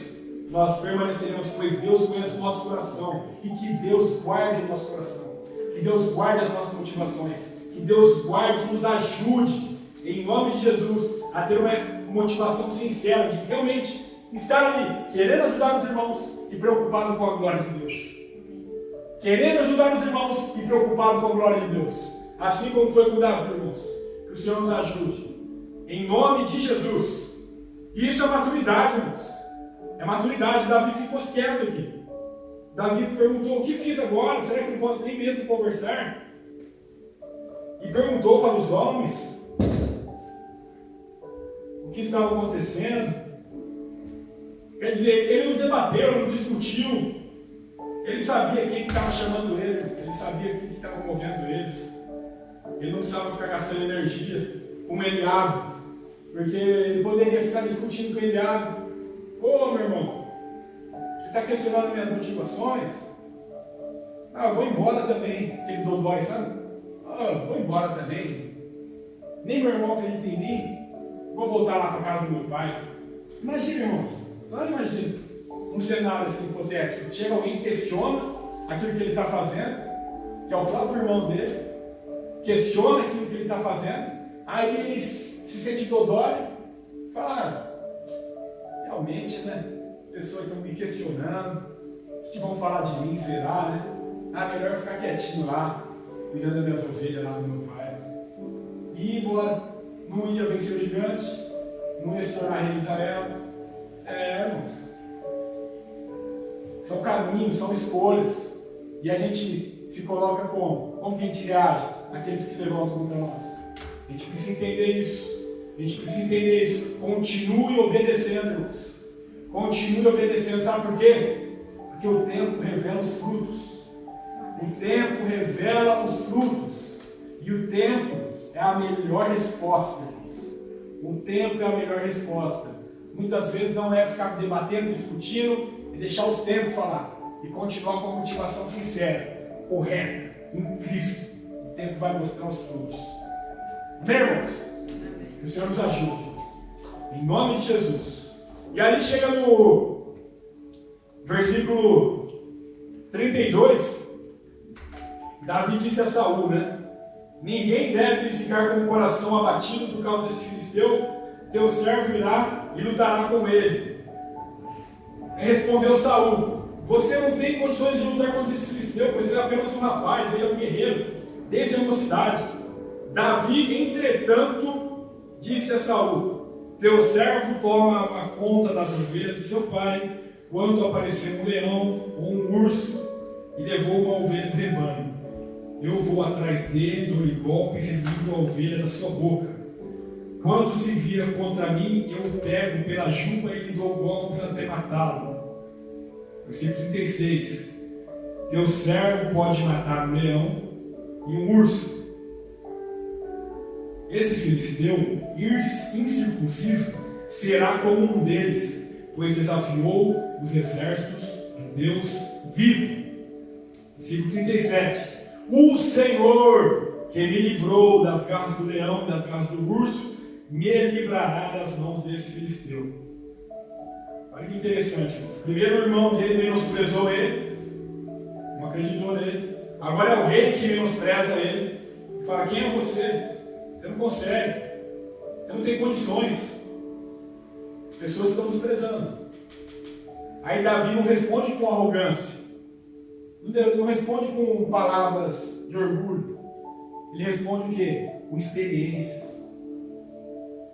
pois Deus conhece o nosso coração. E que Deus guarde o nosso coração, que Deus guarde as nossas motivações, que Deus guarde e nos ajude, em nome de Jesus, a ter uma motivação sincera de realmente estar ali, querendo ajudar os irmãos e preocupado com a glória de Deus. Querendo ajudar os irmãos e preocupado com a glória de Deus. Assim como foi com Davi, irmãos. Que o Senhor nos ajude. Em nome de Jesus. E isso é maturidade, irmãos. É maturidade. Davi ficou quieto aqui. Davi perguntou: o que fiz agora? Será que não posso nem mesmo conversar? E perguntou para os homens o que estava acontecendo. Quer dizer, ele não debateu, não discutiu. Ele sabia quem estava chamando ele sabia quem estava movendo eles. Ele não precisava ficar gastando energia com Eliabe, porque ele poderia ficar discutindo com Eliabe. Ô, meu irmão, você está questionando minhas motivações? Eu vou embora também. Aquele dodói, sabe? Vou embora também. Nem meu irmão acredita em mim. Vou voltar lá para casa do meu pai. Imagina, irmãos, só imagina um cenário assim hipotético. Chega alguém e questiona aquilo que ele está fazendo, que é o próprio irmão dele, questiona aquilo que ele está fazendo, aí ele se sente dodói, fala: realmente, né? As pessoas estão me questionando, o que vão falar de mim, será, né? Melhor ficar quietinho lá, cuidando das minhas ovelhas lá do meu pai. E ir embora, não ia vencer o gigante, não ia se tornar rei de Israel. Irmãos. São caminhos, são escolhas. E a gente se coloca como? Como que a gente reage àqueles que se levantam contra nós? A gente precisa entender isso. Continue obedecendo, irmãos. Continue obedecendo. Sabe por quê? Porque o tempo revela os frutos. O tempo revela os frutos. E o tempo é a melhor resposta, irmãos. O tempo é a melhor resposta. Muitas vezes não é ficar debatendo, discutindo, deixar o tempo falar e continuar com a motivação sincera, correta, em Cristo. O tempo vai mostrar os frutos. Amém, irmãos? Que o Senhor nos ajude. Em nome de Jesus. E ali chega no versículo 32. Davi disse a Saul, né? Ninguém deve ficar com o coração abatido por causa desse filisteu. Teu servo irá e lutará com ele. Respondeu Saul: você não tem condições de lutar contra esse filisteu, pois ele é apenas um rapaz, ele é um guerreiro, desde a mocidade. Davi, entretanto, disse a Saul: teu servo toma a conta das ovelhas de seu pai, quando aparecer um leão ou um urso e levou uma ovelha do rebanho. Eu vou atrás dele, dou-lhe golpes e livro a ovelha da sua boca. Quando se vira contra mim, eu o pego pela juba e lhe dou golpes até matá-lo. Versículo 36. Teu servo pode matar um leão e um urso. Esse filisteu incircunciso será como um deles, pois desafiou os exércitos do Deus vivo. Versículo 37. O Senhor, que me livrou das garras do leão e das garras do urso, me livrará das mãos desse filisteu. Olha que interessante. Primeiro o irmão dele menosprezou ele, não acreditou nele. Agora é o rei que menospreza ele e fala: quem é você? Você não consegue, você não tem condições. Pessoas estão desprezando. Aí Davi não responde com arrogância, não responde com palavras de orgulho. Ele responde o quê? Com experiências.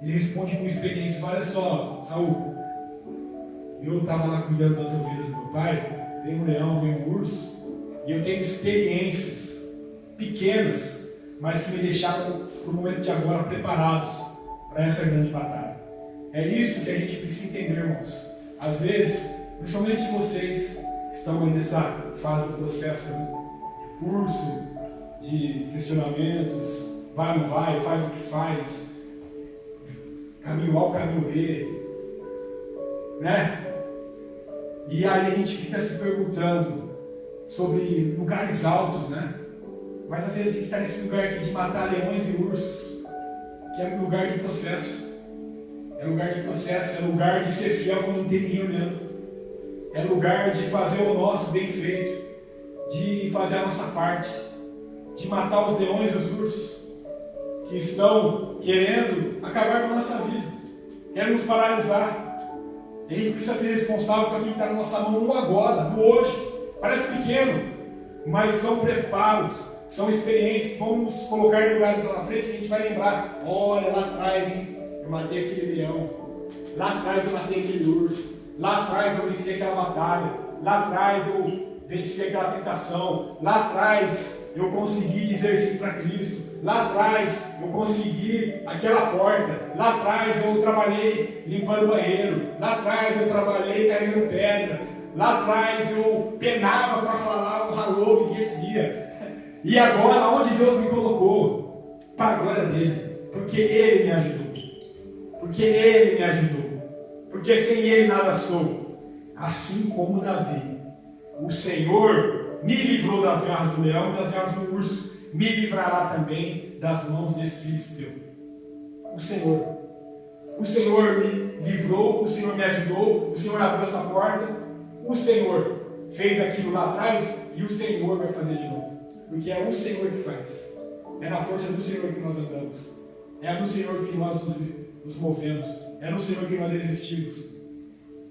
Ele responde com experiências. Olha só, Saul, eu estava lá cuidando das ovelhas do meu pai, vem um leão, vem um urso, e eu tenho experiências pequenas, mas que me deixaram, para o momento de agora, preparados para essa grande batalha. É isso que a gente precisa entender, irmãos. Às vezes, principalmente vocês que estão aí nessa fase do processo de curso, de questionamentos, vai ou não vai, faz o que faz, caminho A ou caminho B, né? E aí a gente fica se perguntando sobre lugares altos, né? Mas às vezes a gente está nesse lugar aqui de matar leões e ursos, que é um lugar de processo. É lugar de processo, é lugar de ser fiel quando não tem ninguém olhando. É lugar de fazer o nosso bem feito, de fazer a nossa parte, de matar os leões e os ursos que estão querendo acabar com a nossa vida, querem nos paralisar. E a gente precisa ser responsável por aquilo que está na nossa mão no agora, no hoje. Parece pequeno, mas são preparos, são experiências. Vamos nos colocar em lugares lá na frente e a gente vai lembrar: olha, lá atrás, hein, eu matei aquele leão, lá atrás eu matei aquele urso, lá atrás eu venci aquela batalha, lá atrás eu venci aquela tentação, lá atrás eu consegui dizer sim para Cristo, lá atrás eu consegui aquela porta, lá atrás eu trabalhei limpando o banheiro, lá atrás eu trabalhei carregando pedra, lá atrás eu penava para falar um hallow que esse dia. E agora, onde Deus me colocou? Para a glória dele, porque Ele me ajudou. Porque Ele me ajudou. Porque sem Ele nada sou. Assim como Davi, o Senhor me livrou das garras do leão e das garras do urso, me livrará também das mãos desse filisteu. O Senhor me livrou, o Senhor me ajudou, o Senhor abriu essa porta, o Senhor fez aquilo lá atrás e o Senhor vai fazer de novo. Porque é o Senhor que faz. É na força do Senhor que nós andamos. É no Senhor que nós nos movemos. É no Senhor que nós existimos.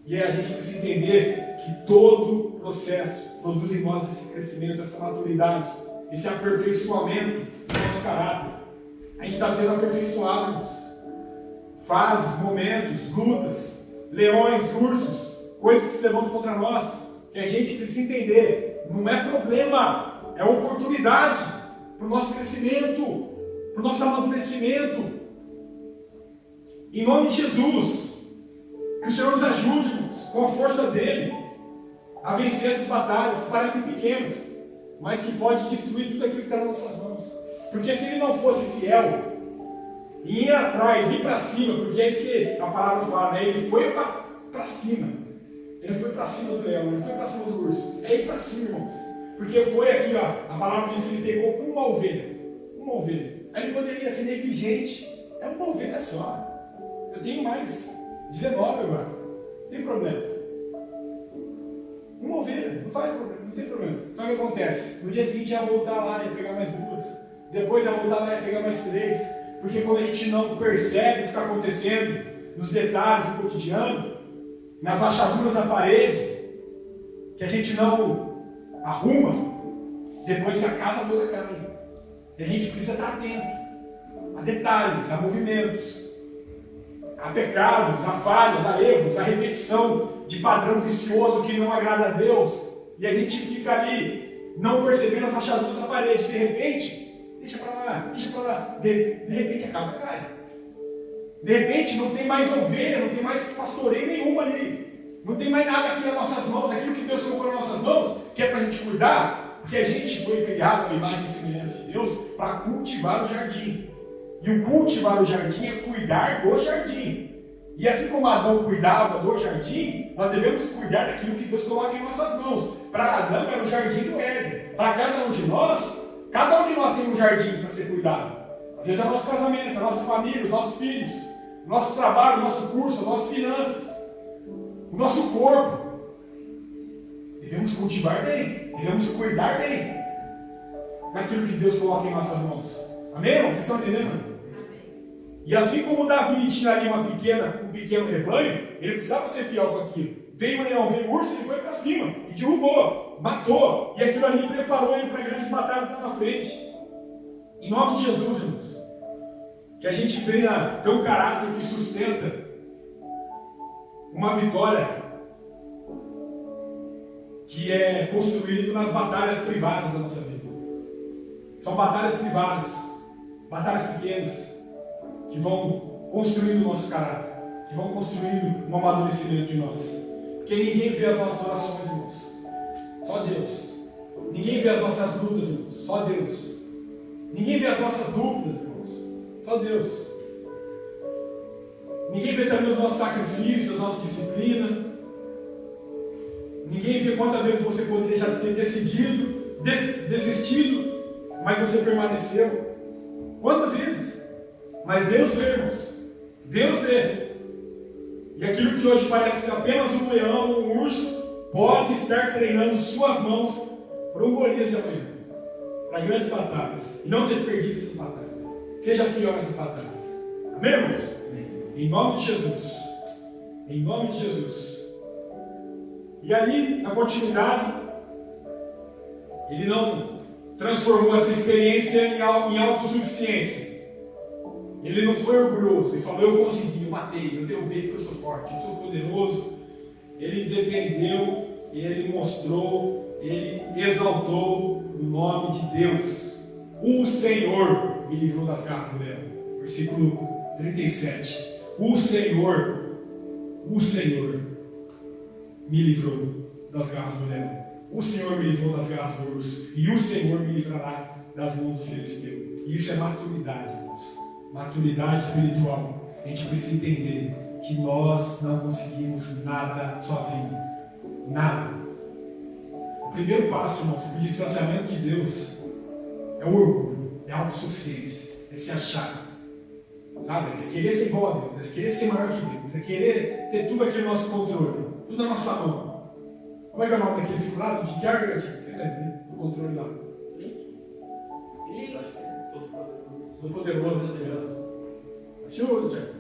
E a gente precisa entender que todo processo produz em nós esse crescimento, essa maturidade, esse aperfeiçoamento do nosso caráter. A gente está sendo aperfeiçoado, irmãos. Fases, momentos, lutas, leões, ursos, coisas que se levantam contra nós, que a gente precisa entender. Não é problema, é oportunidade para o nosso crescimento, para o nosso amadurecimento. Em nome de Jesus, que o Senhor nos ajude, irmãos, com a força dele, a vencer essas batalhas que parecem pequenas, mas que pode destruir tudo aquilo que está nas nossas mãos. Porque se ele não fosse fiel, e ir atrás, ir para cima, porque é isso que a palavra fala, né? Ele foi para cima. Ele não foi para cima do leão, ele não foi para cima do urso. É ir para cima, irmãos. Porque foi aqui, ó, a palavra diz que ele pegou uma ovelha. Uma ovelha. Aí ele poderia ser negligente. É uma ovelha só. Eu tenho mais 19 agora. Não tem problema. Uma ovelha, não faz problema, não tem problema. Só que o que acontece? No dia seguinte ia voltar lá, ia pegar mais 2. Depois ia voltar lá, ia pegar mais 3. Porque quando a gente não percebe o que está acontecendo nos detalhes do cotidiano, nas rachaduras na parede, que a gente não arruma, depois a casa toda cai. E a gente precisa estar atento a detalhes, a movimentos, a pecados, a falhas, a erros, a repetição de padrão vicioso que não agrada a Deus. E a gente fica ali não percebendo as rachaduras na parede. De repente, deixa para lá, deixa para lá. De repente a casa cai. De repente não tem mais ovelha, não tem mais pastoreio nenhum ali. Não tem mais nada aqui nas nossas mãos, aquilo que Deus colocou nas nossas mãos, que é para a gente cuidar, porque a gente foi criado na imagem e semelhança de Deus para cultivar o jardim. E o cultivar o jardim é cuidar do jardim. E assim como Adão cuidava do jardim, nós devemos cuidar daquilo que Deus coloca em nossas mãos. Para Adão era o jardim do Éden. Para cada um de nós tem um jardim para ser cuidado. Às vezes é o nosso casamento, a nossa família, os nossos filhos, o nosso trabalho, o nosso curso, as nossas finanças, o nosso corpo. Devemos cultivar bem, devemos cuidar bem daquilo que Deus coloca em nossas mãos. Amém, irmão? Vocês estão entendendo? E assim como Davi tinha ali um pequeno rebanho, ele precisava ser fiel com aquilo. Veio o leão, veio o urso, ele foi para cima e derrubou, matou. E aquilo ali preparou ele para grandes batalhas lá na frente. Em nome de Jesus, irmãos, que a gente venha ter um caráter que sustenta uma vitória que é construído nas batalhas privadas da nossa vida. São batalhas privadas, batalhas pequenas, que vão construindo o nosso caráter, que vão construindo um amadurecimento em nós. Porque ninguém vê as nossas orações, irmãos. Só Deus. Ninguém vê as nossas lutas, irmãos. Só Deus. Ninguém vê as nossas dúvidas, irmãos. Só Deus. Ninguém vê também os nossos sacrifícios, a nossa disciplina. Ninguém vê quantas vezes você poderia já ter decidido, desistido, mas você permaneceu. Quantas vezes? Mas Deus vê, irmãos. Deus vê. E aquilo que hoje parece ser apenas um leão, um urso, pode estar treinando suas mãos para um Golias de amanhã. Para grandes batalhas. E não desperdice essas batalhas. Seja fiel nessas batalhas. Amém, irmãos? Amém. Em nome de Jesus. Em nome de Jesus. E ali, na continuidade, ele não transformou essa experiência em autossuficiência. Ele não foi orgulhoso. Ele falou, eu consegui, eu matei, eu derrubei porque eu sou forte, eu sou poderoso. Ele dependeu, ele mostrou, ele exaltou o nome de Deus. O Senhor me livrou das garras do leão. Versículo 37. O Senhor me livrou das garras do leão. O Senhor me livrou das garras do urso. E o Senhor me livrará das mãos do filisteu. E isso é maturidade, irmãos. Maturidade espiritual. A gente precisa entender que nós não conseguimos nada sozinhos. Nada. O primeiro passo, irmãos, o distanciamento de Deus é o orgulho, é a autossuficiência, é se achar. Sabe? É querer ser igual a Deus, é querer ser maior que Deus, é querer ter tudo aqui no nosso controle, tudo na nossa mão. Como é que é o nome daquele filme lá? De Kerr, você lembra? O controle lá. Do poderoso, né, Senhor? Assistiu, Tiago?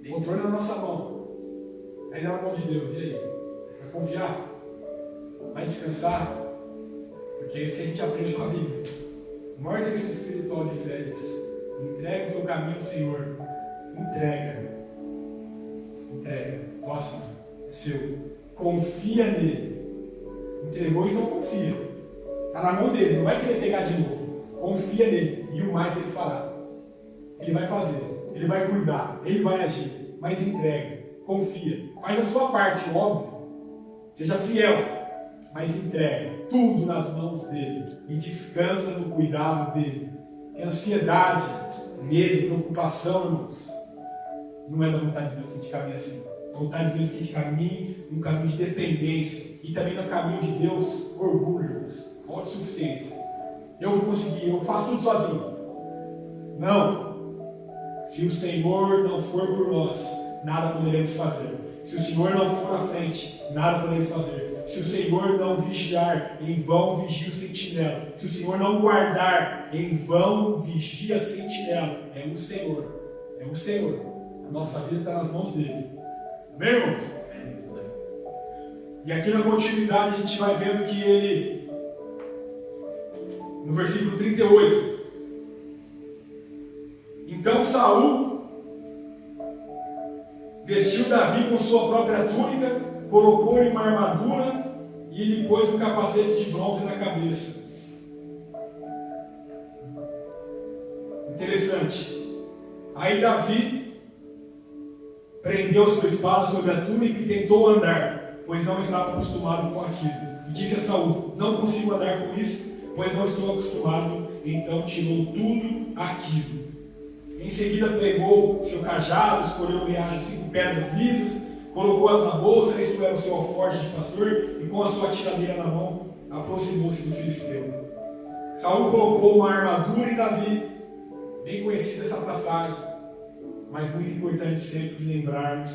O controle é na nossa mão. Aí na mão de Deus. E aí? Vai confiar? Vai descansar? Porque é isso que a gente aprende com a Bíblia. O maior exercício espiritual de fé é isso. Entrega o teu caminho ao Senhor. Entrega. Nossa, é seu. Confia nele. Entregou, então confia. Está na mão dele, não vai querer pegar de novo. Confia nele e o mais ele fará. Ele vai fazer, ele vai cuidar, ele vai agir. Mas entrega, confia. Faz a sua parte, óbvio. Seja fiel, mas entrega tudo nas mãos dele e descansa no cuidado dele. Porque ansiedade, medo, preocupação, irmãos, não é da vontade de Deus que a gente caminha assim. A vontade de Deus é que a gente caminhe num caminho de dependência. E também no caminho de Deus, orgulho, autossuficiência. Eu vou conseguir, eu faço tudo sozinho. Não. Se o Senhor não for por nós, nada poderemos fazer. Se o Senhor não for à frente, nada poderemos fazer. Se o Senhor não vigiar, em vão vigia o sentinela. Se o Senhor não guardar, em vão vigia a sentinela. É o Senhor. É o Senhor. A nossa vida está nas mãos dele. Amém, irmão? E aqui na continuidade a gente vai vendo que ele, no versículo 38, então Saul vestiu Davi com sua própria túnica, colocou-lhe uma armadura e lhe pôs um capacete de bronze na cabeça. Interessante. Aí Davi prendeu sua espada sobre a túnica e tentou andar, pois não estava acostumado com aquilo. E disse a Saul: não consigo andar com isso, pois não estou acostumado. Então tirou tudo aquilo. Em seguida pegou seu cajado, escolheu um reacho de 5 pedras lisas, colocou-as na bolsa, isto era o seu alforje de pastor, e com a sua tiradeira na mão, aproximou-se do filisteu. Saul colocou uma armadura em Davi, bem conhecida essa passagem, mas muito importante sempre lembrarmos: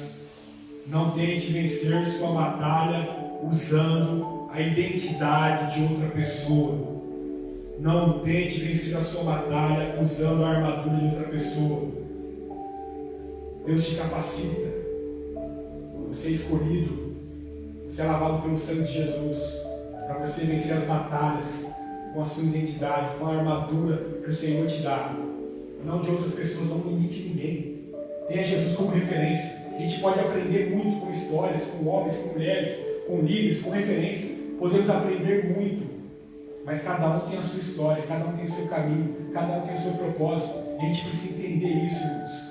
não tente vencer sua batalha usando a identidade de outra pessoa. Não tente vencer a sua batalha usando a armadura de outra pessoa. Deus te capacita. Você é escolhido. Você é lavado pelo sangue de Jesus para você vencer as batalhas com a sua identidade, com a armadura que o Senhor te dá. Não de outras pessoas, não limite ninguém. Tenha Jesus como referência. A gente pode aprender muito com histórias, com homens, com mulheres, com líderes, com referência. Podemos aprender muito. Mas cada um tem a sua história, cada um tem o seu caminho, cada um tem o seu propósito. E a gente precisa entender isso, irmãos.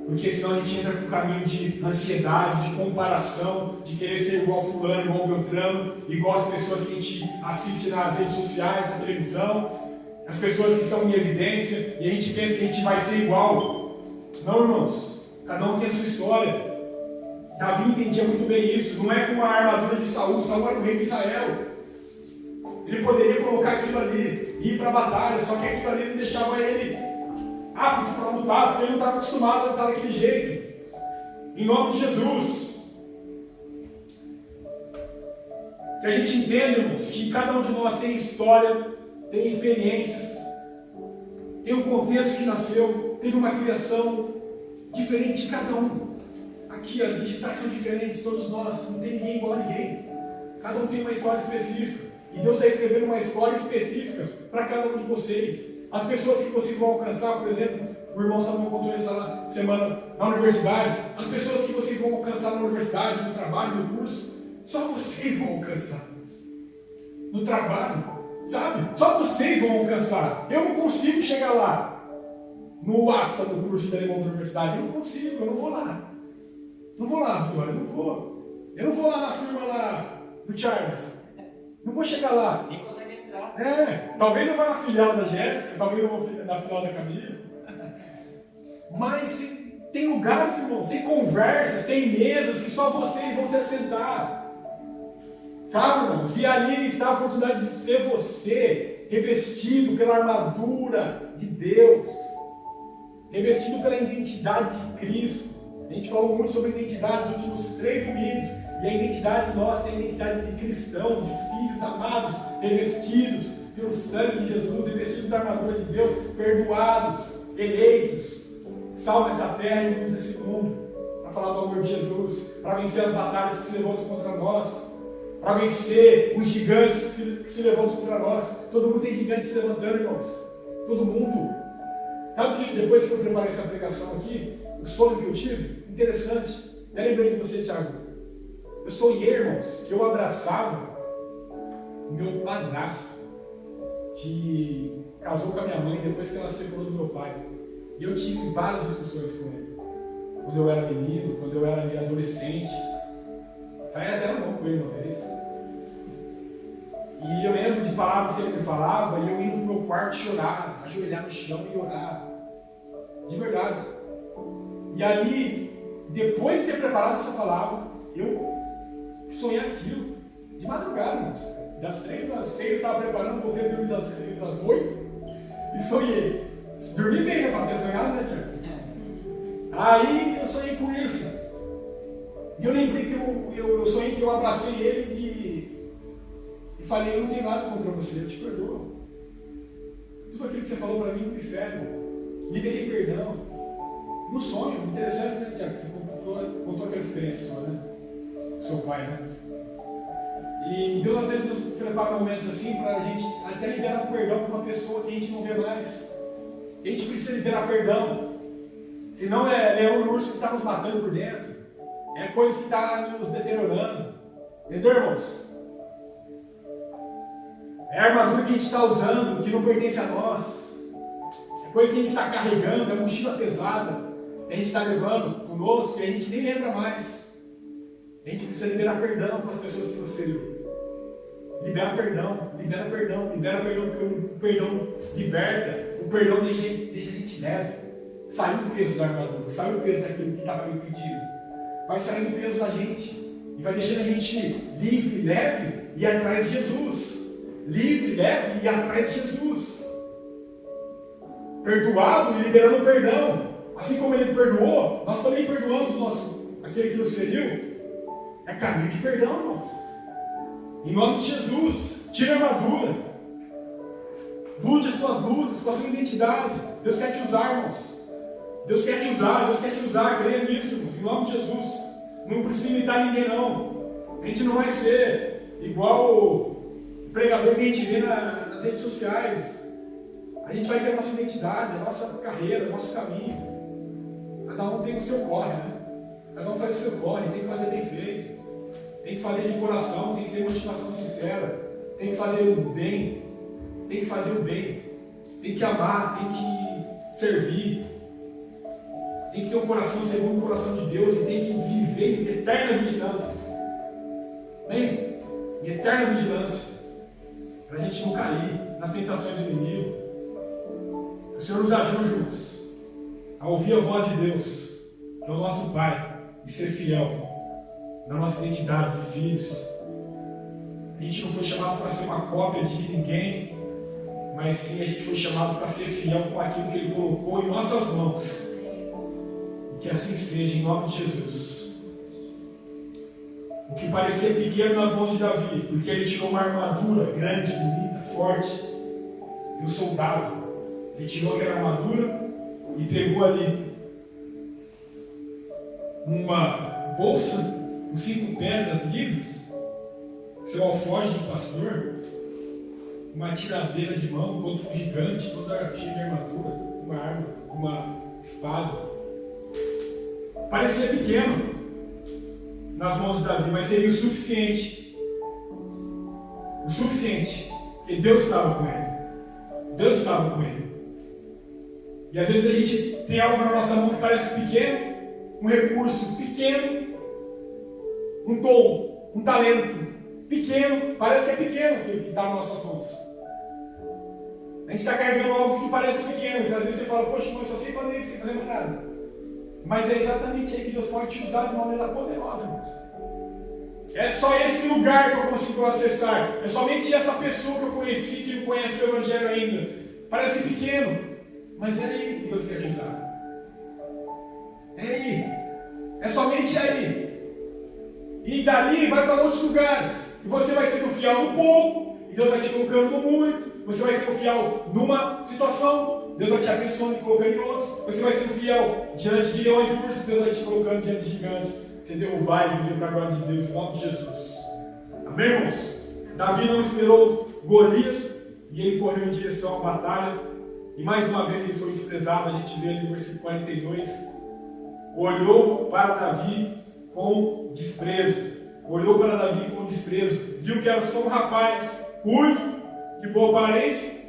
Porque senão a gente entra com um caminho de ansiedade, de comparação, de querer ser igual fulano, igual Beltrano, igual as pessoas que a gente assiste nas redes sociais, na televisão, as pessoas que estão em evidência, e a gente pensa que a gente vai ser igual. Não, irmãos. Cada um tem a sua história. Davi entendia muito bem isso. Não é com a armadura de Saul. Saul era o rei de Israel. Ele poderia colocar aquilo ali, ir para a batalha, só que aquilo ali não deixava ele apto para lutar, porque ele não estava acostumado a lutar daquele jeito. Em nome de Jesus. Que a gente entenda, irmãos, que cada um de nós tem história, tem experiências, tem um contexto que nasceu, teve uma criação diferente de cada um. Aqui as digitais são diferentes, todos nós, não tem ninguém igual a ninguém. Cada um tem uma história específica. E Deus está escrevendo uma história específica para cada um de vocês. As pessoas que vocês vão alcançar, por exemplo, o irmão Samuel contou essa semana na universidade, as pessoas que vocês vão alcançar na universidade, no trabalho, no curso, só vocês vão alcançar. No trabalho, sabe? Só vocês vão alcançar. Eu não consigo chegar lá, no ASTA, no curso da universidade. Eu não consigo, eu não vou lá. Não vou lá, Vitória, eu não vou. Eu não vou lá na firma lá do Charles. Não vou chegar lá. Nem consegue entrar. Talvez eu vá na filial da Jéssica, talvez eu vou na filial da Camila. Mas tem lugares, irmãos, tem conversas, tem mesas que só vocês vão se assentar. Sabe, irmãos? E ali está a oportunidade de ser você, revestido pela armadura de Deus, revestido pela identidade de Cristo. A gente falou muito sobre identidade nos últimos 3 domingos. E a identidade nossa é a identidade de cristãos, de filhos amados, revestidos pelo sangue de Jesus, revestidos da armadura de Deus, perdoados, eleitos, sal nessa terra e luz nesse mundo, para falar do amor de Jesus, para vencer as batalhas que se levantam contra nós, para vencer os gigantes que se levantam contra nós. Todo mundo tem gigantes se levantando, irmãos. Todo mundo. Sabe que depois que eu preparei essa pregação aqui, o sonho que eu tive, interessante, eu lembrei de você, Thiago. Eu sonhei, irmãos, que eu abraçava o meu padrasto, que casou com a minha mãe depois que ela se separou do meu pai. E eu tive várias discussões com ele. Quando eu era menino, quando eu era adolescente. Saí até na mão com ele uma vez. E eu lembro de palavras que ele me falava, e eu indo no meu quarto chorar, ajoelhar no chão e orar. De verdade. E ali, depois de ter preparado essa palavra, eu sonhei aquilo. De madrugada, irmãos. Das 3 às 6 eu estava preparando, voltei a dormir das 6 às 8 e sonhei. Dormi bem, né? Para ter sonhado, né, Tiago? Aí eu sonhei com isso. E eu lembrei que eu sonhei que eu abracei ele e falei, eu não tenho nada contra você, eu te perdoo. Tudo aquilo que você falou para mim não me fere. Liberei perdão. No sonho, interessante, né, Tiago? Você contou aquela experiência sua, né? Seu pai, né? E Deus às vezes nos prepara momentos assim para a gente até liberar perdão para uma pessoa que a gente não vê mais. A gente precisa liberar perdão. Senão é leão e urso que está nos matando por dentro. É coisa que está nos deteriorando. Entendeu, irmãos? É a armadura que a gente está usando, que não pertence a nós. É coisa que a gente está carregando, é uma mochila pesada que a gente está levando conosco, que a gente nem lembra mais. A gente precisa liberar perdão para as pessoas que nos feriram. Libera perdão, libera perdão, libera perdão, porque o perdão liberta, o perdão deixa a gente leve. Sai o peso da armadura, sai o peso daquilo que estava me pedindo. Vai sair o peso da gente e vai deixando a gente livre, leve e atrás de Jesus. Livre, leve e atrás de Jesus. Perdoado e liberando perdão. Assim como ele perdoou, nós também perdoamos aquele que nos feriu. É caminho de perdão, irmãos. Em nome de Jesus, tira a armadura. Lute as suas lutas com a sua identidade. Deus quer te usar, irmãos. Deus quer te usar, creia nisso, irmãos. Em nome de Jesus. Não precisa imitar ninguém, não. A gente não vai ser igual o pregador que a gente vê nas redes sociais. A gente vai ter a nossa identidade, a nossa carreira, o nosso caminho. Cada um tem o seu corre, né? Cada um faz o seu corre, tem que fazer bem feito. Tem que fazer de coração, tem que ter motivação sincera. Tem que fazer o bem. Tem que fazer o bem. Tem que amar, tem que servir. Tem que ter um coração segundo o coração de Deus e tem que viver em eterna vigilância. Amém? Em eterna vigilância. Para a gente não cair nas tentações do inimigo. O Senhor nos ajude, irmãos, a ouvir a voz de Deus, que é o nosso Pai, e ser fiel na nossa identidade de filhos. A gente não foi chamado para ser uma cópia de ninguém, mas sim a gente foi chamado para ser fiel com aquilo que Ele colocou em nossas mãos. E que assim seja, em nome de Jesus. O que parecia pequeno nas mãos de Davi, porque ele tirou uma armadura grande, bonita, forte, e o soldado, ele tirou aquela armadura e pegou ali uma bolsa com 5 pedras lisas, seu alforje de pastor, uma tiradeira de mão contra um gigante, toda cheia de armadura, uma arma, uma espada. Parecia pequeno nas mãos de Davi, mas seria o suficiente. O suficiente, porque Deus estava com ele. Deus estava com ele. E às vezes a gente tem algo na nossa mão que parece pequeno, um recurso pequeno, um dom, um talento pequeno, parece que é pequeno aquilo que está nas nossas mãos. A gente está carregando algo que parece pequeno, às vezes você fala, poxa, mas eu só sei fazer isso, sem fazer mais nada. Mas é exatamente aí que Deus pode te usar de uma maneira poderosa, irmãos. É só esse lugar que eu consigo acessar, é somente essa pessoa que eu conheci, que não conhece o Evangelho ainda. Parece pequeno, mas é aí que Deus quer te usar. É aí. É somente aí. E dali vai para outros lugares. E você vai sendo fiel no pouco, e Deus vai te colocando no muito. Você vai sendo fiel numa situação, Deus vai te abençoando e colocando em outros. Você vai sendo fiel diante de leões e ursos, Deus vai te colocando diante de gigantes. Você derrubar e viver para a glória de Deus, em nome de Jesus. Amém, irmãos? Davi não esperou Golias e ele correu em direção à batalha. E mais uma vez ele foi desprezado. A gente vê ali no versículo 42. Olhou para Davi com desprezo. Olhou para Davi com desprezo. Viu que era só um rapaz ruivo, de boa aparência,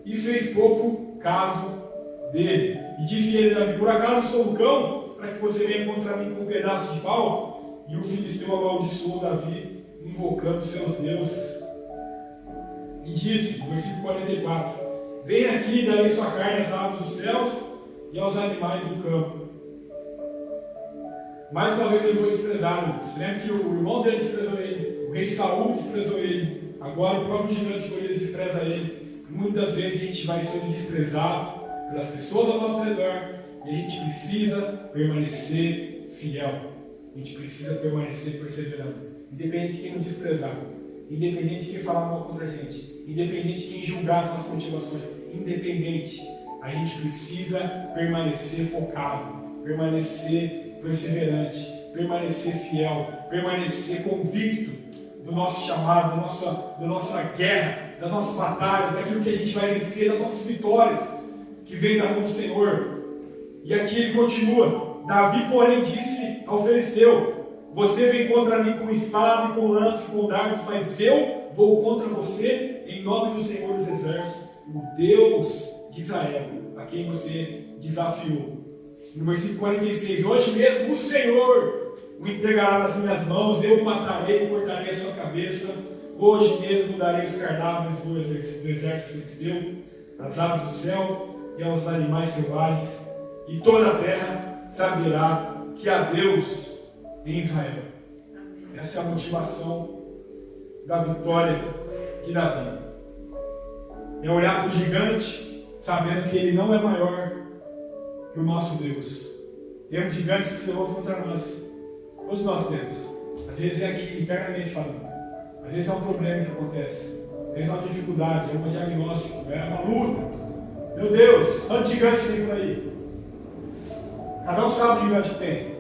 e fez pouco caso dele. E disse ele, Davi, por acaso sou um cão, para que você venha contra mim com um pedaço de pau? E o filisteu amaldiçoou Davi, invocando seus deuses. E disse, no versículo 44, venha aqui e darei sua carne às aves dos céus e aos animais do campo. Mais uma vez ele foi desprezado. Você lembra que o irmão dele desprezou ele, o rei Saul desprezou ele, agora o próprio gigante Golias despreza ele. Muitas vezes a gente vai sendo desprezado pelas pessoas ao nosso redor e a gente precisa permanecer fiel. A gente precisa permanecer perseverando. Independente de quem nos desprezar, independente de quem falar mal contra a gente, independente de quem julgar as nossas motivações, independente, a gente precisa permanecer focado, permanecer perseverante, permanecer fiel, permanecer convicto do nosso chamado, da nossa guerra, das nossas batalhas, daquilo que a gente vai vencer, das nossas vitórias que vem da mão do Senhor. E aqui ele continua: Davi, porém, disse ao filisteu: você vem contra mim com espada e com lance e com dardos, mas eu vou contra você em nome do Senhor dos Exércitos, o Deus de Israel, a quem você desafiou. No versículo 46, hoje mesmo o Senhor o entregará nas minhas mãos, eu o matarei e cortarei a sua cabeça. Hoje mesmo darei os cardápios do exército filisteu, às aves do céu e aos animais selvagens, e toda a terra saberá que há Deus em Israel. Essa é a motivação da vitória de Davi. É olhar para o gigante, sabendo que ele não é maior que o nosso Deus. Temos gigantes que se levantam contra nós. Todos nós temos. Às vezes é aqui internamente falando. Às vezes é um problema que acontece. Às vezes é uma dificuldade, é um diagnóstico, é uma luta. Meu Deus, quantos gigantes tem por aí? Cada um sabe o gigante que tem.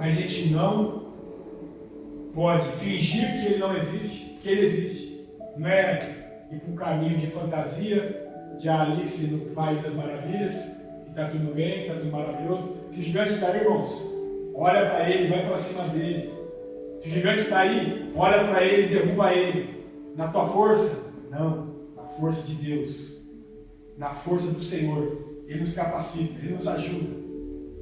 Mas a gente não pode fingir que ele não existe, que ele existe. Não é ir para um caminho de fantasia, de Alice no País das Maravilhas, que está tudo bem, está tudo maravilhoso. Se o gigante está aí, irmãos, olha para ele, vai para cima dele. Se o gigante está aí, olha para ele e derruba ele. Na tua força? Não, na força de Deus, na força do Senhor. Ele nos capacita, Ele nos ajuda.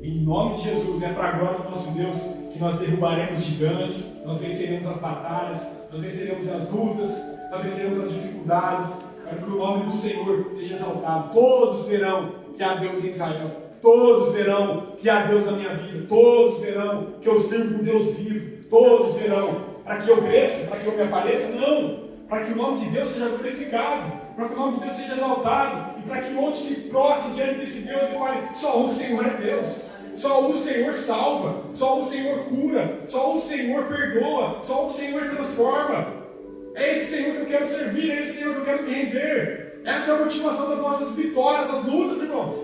Em nome de Jesus, é para a glória do nosso Deus que nós derrubaremos gigantes, nós venceremos as batalhas, nós venceremos as lutas, nós venceremos as dificuldades, para que o nome do Senhor seja exaltado. Todos verão que há Deus em Israel, todos verão que há Deus na minha vida, todos verão que eu sirvo um Deus vivo, todos verão. Para que eu cresça, para que eu me apareça? Não, para que o nome de Deus seja glorificado, para que o nome de Deus seja exaltado, e para que outros se prostrem diante desse Deus e falem: só o Senhor é Deus. Só o Senhor salva, só o Senhor cura, só o Senhor perdoa, só o Senhor transforma. É esse Senhor que eu quero servir, é esse Senhor que eu quero me render. Essa é a motivação das nossas vitórias, das lutas, irmãos.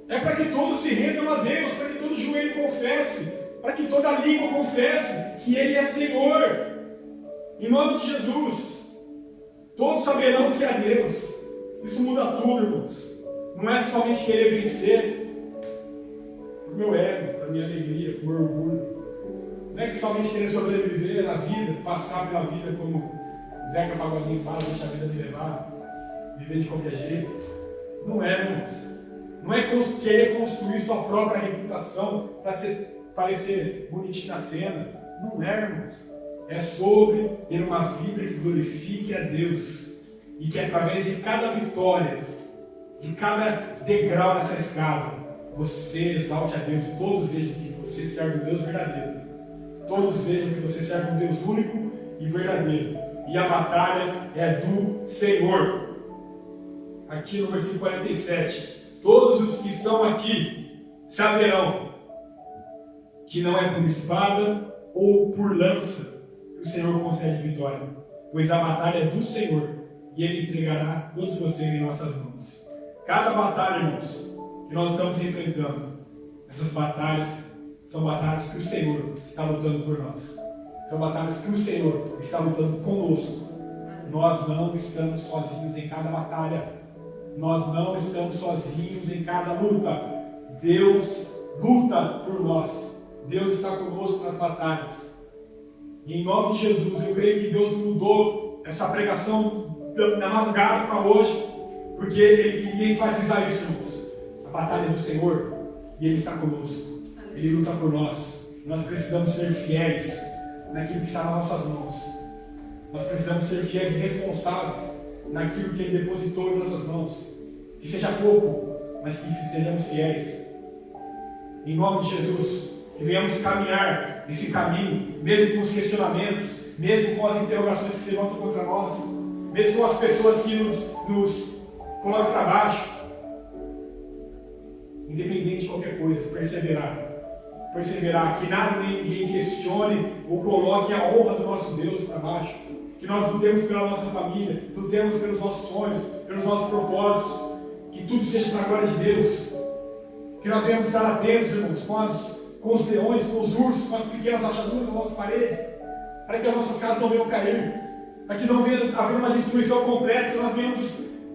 É para que todos se rendam a Deus, para que todo joelho confesse, para que toda língua confesse que Ele é Senhor. Em nome de Jesus, todos saberão que é Deus. Isso muda tudo, irmãos. Não é somente querer vencer para o meu ego, para a minha alegria, para o meu orgulho. Não é que somente querer sobreviver na vida, passar pela vida como o Zeca Pagodinho fala, deixa a vida me levar, viver de qualquer jeito. Não é, irmãos. Não é querer construir sua própria reputação para parecer bonitinho na cena. Não é, irmãos. É sobre ter uma vida que glorifique a Deus e que através de cada vitória, de cada degrau nessa escada, você exalte a Deus. Todos vejam que você serve um Deus verdadeiro. Todos vejam que você serve um Deus único e verdadeiro. E a batalha é do Senhor. Aqui no versículo 47. Todos os que estão aqui saberão que não é por espada ou por lança que o Senhor concede vitória. Pois a batalha é do Senhor e Ele entregará todos vocês em nossas mãos. Cada batalha, irmãos, que nós estamos enfrentando, essas batalhas são batalhas que o Senhor está lutando por nós. São batalhas que o Senhor está lutando conosco. Nós não estamos sozinhos em cada batalha. Nós não estamos sozinhos em cada luta. Deus luta por nós. Deus está conosco nas batalhas. E em nome de Jesus, eu creio que Deus mudou essa pregação da madrugada para hoje, porque Ele queria enfatizar isso, irmãos. A batalha é do Senhor e Ele está conosco. Ele luta por nós. Nós precisamos ser fiéis naquilo que está nas nossas mãos. Nós precisamos ser fiéis e responsáveis naquilo que Ele depositou em nossas mãos. Que seja pouco, mas que sejamos fiéis. Em nome de Jesus, que venhamos caminhar esse caminho, mesmo com os questionamentos, mesmo com as interrogações que se levantam contra nós, mesmo com as pessoas que nos colocam para baixo. Independente de qualquer coisa, perseverar, que nada nem ninguém questione ou coloque a honra do nosso Deus para baixo, que nós lutemos pela nossa família, lutemos pelos nossos sonhos, pelos nossos propósitos, que tudo seja para a glória de Deus, que nós venhamos estar atentos, irmãos, com os leões, com os ursos, com as pequenas rachaduras das nossas paredes, para que as nossas casas não venham cair, para que não venha haver uma destruição completa, que nós venhamos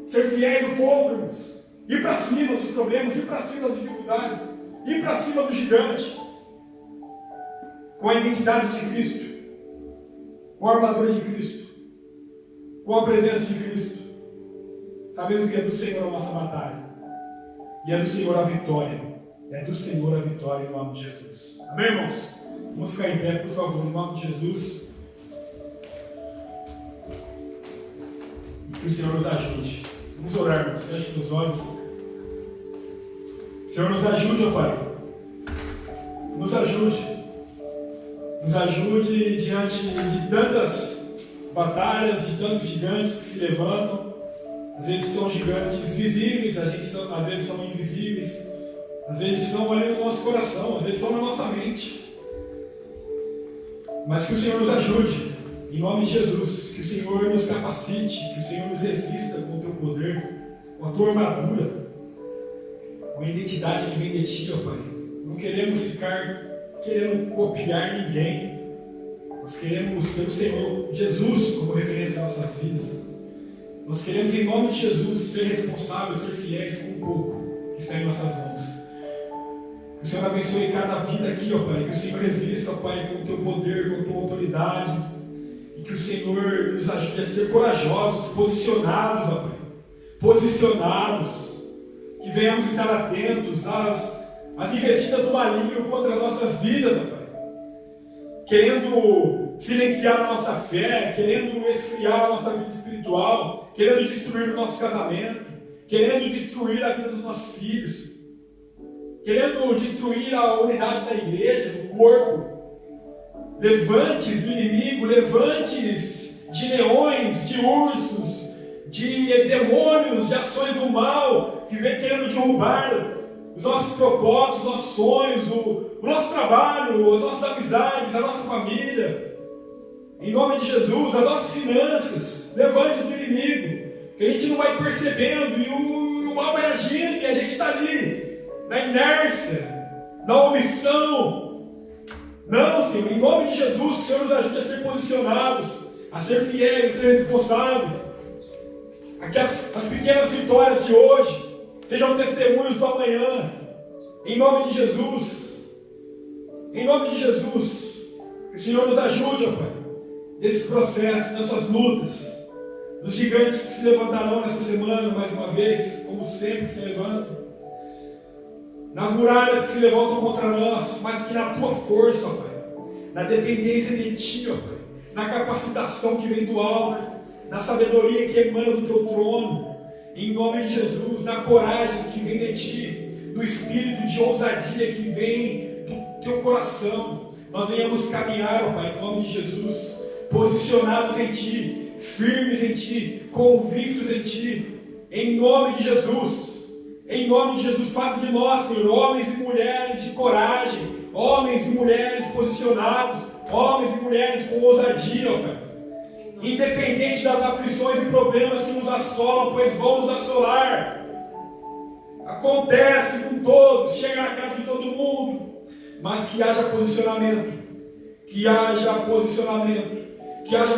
ser fiéis um pouco, irmãos. Ir para cima dos problemas, ir para cima das dificuldades, ir para cima do gigante, com a identidade de Cristo, com a armadura de Cristo, com a presença de Cristo, sabendo que é do Senhor a nossa batalha, e é do Senhor a vitória, em nome de Jesus. Amém, irmãos? Vamos ficar em pé, por favor, em nome de Jesus, e que o Senhor nos ajude. Vamos orar, irmãos. Feche os olhos. Senhor, nos ajude, ó Pai. Nos ajude. Nos ajude diante de tantas batalhas, de tantos gigantes que se levantam. Às vezes são gigantes visíveis, às vezes são invisíveis. Às vezes estão ali no nosso coração, às vezes estão na nossa mente. Mas que o Senhor nos ajude, em nome de Jesus. Que o Senhor nos capacite, que o Senhor nos resista com o Teu poder, com a Tua armadura, com a identidade que vem de Ti, ó Pai. Não queremos ficar querendo copiar ninguém. Nós queremos ter o Senhor Jesus como referência em nossas vidas. Nós queremos, em nome de Jesus, ser responsáveis, ser fiéis com o pouco que está em nossas mãos. Que o Senhor abençoe cada vida aqui, ó Pai. Que o Senhor resista, ó Pai, com o Teu poder, com a Tua autoridade. E que o Senhor nos ajude a ser corajosos, posicionados, ó Pai. Posicionados. Que venhamos estar atentos às investidas do maligno contra as nossas vidas, ó Pai. Querendo silenciar a nossa fé, querendo esfriar a nossa vida espiritual, querendo destruir o nosso casamento, querendo destruir a vida dos nossos filhos, querendo destruir a unidade da igreja, do corpo. Levantes do inimigo, levantes de leões, de ursos, de demônios, de ações do mal, que vem querendo derrubar os nossos propósitos, os nossos sonhos, o nosso trabalho, as nossas amizades, a nossa família. Em nome de Jesus, as nossas finanças, levantes do inimigo, que a gente não vai percebendo e o mal vai agindo e a gente está ali, na inércia, na omissão. Não, Senhor, em nome de Jesus, que o Senhor nos ajude a ser posicionados, a ser fiéis, a ser responsáveis. Aqui as pequenas vitórias de hoje sejam testemunhos do amanhã. Em nome de Jesus. Em nome de Jesus. Que o Senhor nos ajude, ó Pai, desses processos, nessas lutas, dos gigantes que se levantarão nessa semana, mais uma vez, como sempre se levantam. Nas muralhas que se levantam contra nós, mas que na Tua força, ó Pai, na dependência de Ti, ó Pai, na capacitação que vem do alto, na sabedoria que emana do Teu trono, em nome de Jesus, na coragem que vem de Ti, no espírito de ousadia que vem do Teu coração, nós venhamos caminhar, ó Pai, em nome de Jesus, posicionados em Ti, firmes em Ti, convictos em Ti, em nome de Jesus. Em nome de Jesus, faça de nós, Senhor, homens e mulheres de coragem, homens e mulheres posicionados, homens e mulheres com ousadia, ó Pai. Independente das aflições e problemas que nos assolam, pois vão nos assolar. Acontece com todos, chega na casa de todo mundo, mas que haja posicionamento, que haja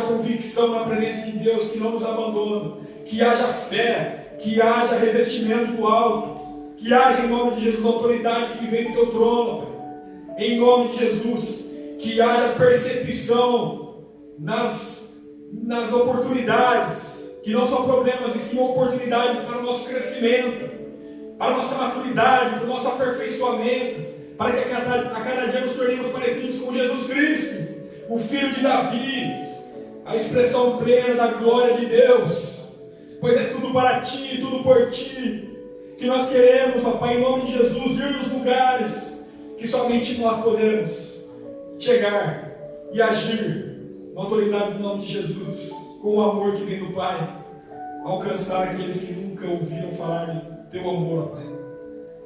convicção na presença de Deus que não nos abandona, que haja fé, que haja revestimento do alto, que haja em nome de Jesus autoridade que vem do Teu trono, Pai. Em nome de Jesus, que haja percepção nas oportunidades, que não são problemas, e sim oportunidades para o nosso crescimento, para a nossa maturidade, para o nosso aperfeiçoamento, para que a cada dia nos tornemos parecidos com Jesus Cristo, o Filho de Davi, a expressão plena da glória de Deus. Pois é tudo para Ti, tudo por Ti, que nós queremos, ó Pai, em nome de Jesus, ir nos lugares que somente nós podemos chegar e agir na autoridade do nome de Jesus, com o amor que vem do Pai, alcançar aqueles que nunca ouviram falar do teu amor, Pai.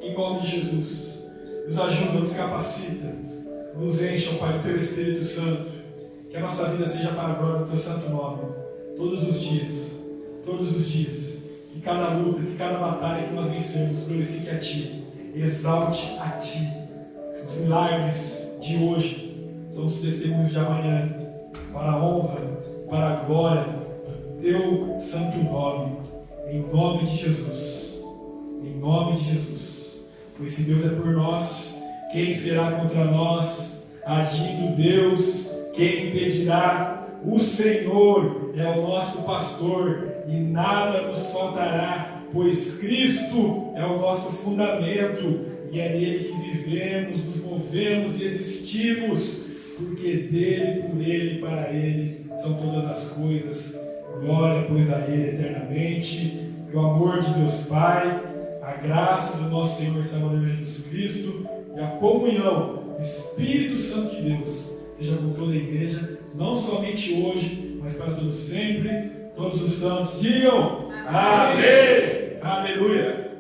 Em nome de Jesus, nos ajuda, nos capacita, nos enche, ó Pai, do teu Espírito Santo, que a nossa vida seja para a glória do teu santo nome, todos os dias, que cada luta, que cada batalha que nós vencemos, glorifique a Ti, exalte a Ti. Os milagres de hoje são os testemunhos de amanhã, para a honra, para a glória do teu santo nome, em nome de Jesus, em nome de Jesus. Pois se Deus é por nós, quem será contra nós? Agindo Deus, quem impedirá? O Senhor é o nosso pastor e nada nos faltará, pois Cristo é o nosso fundamento e é nele que vivemos, nos movemos e existimos, porque dele, por ele e para ele são todas as coisas. Glória, pois, a ele eternamente. Que o amor de Deus Pai, a graça do nosso Senhor e Salvador Jesus Cristo e a comunhão do Espírito Santo de Deus seja com toda a igreja, não somente hoje, mas para todos sempre. Todos os santos digam amém. Aleluia.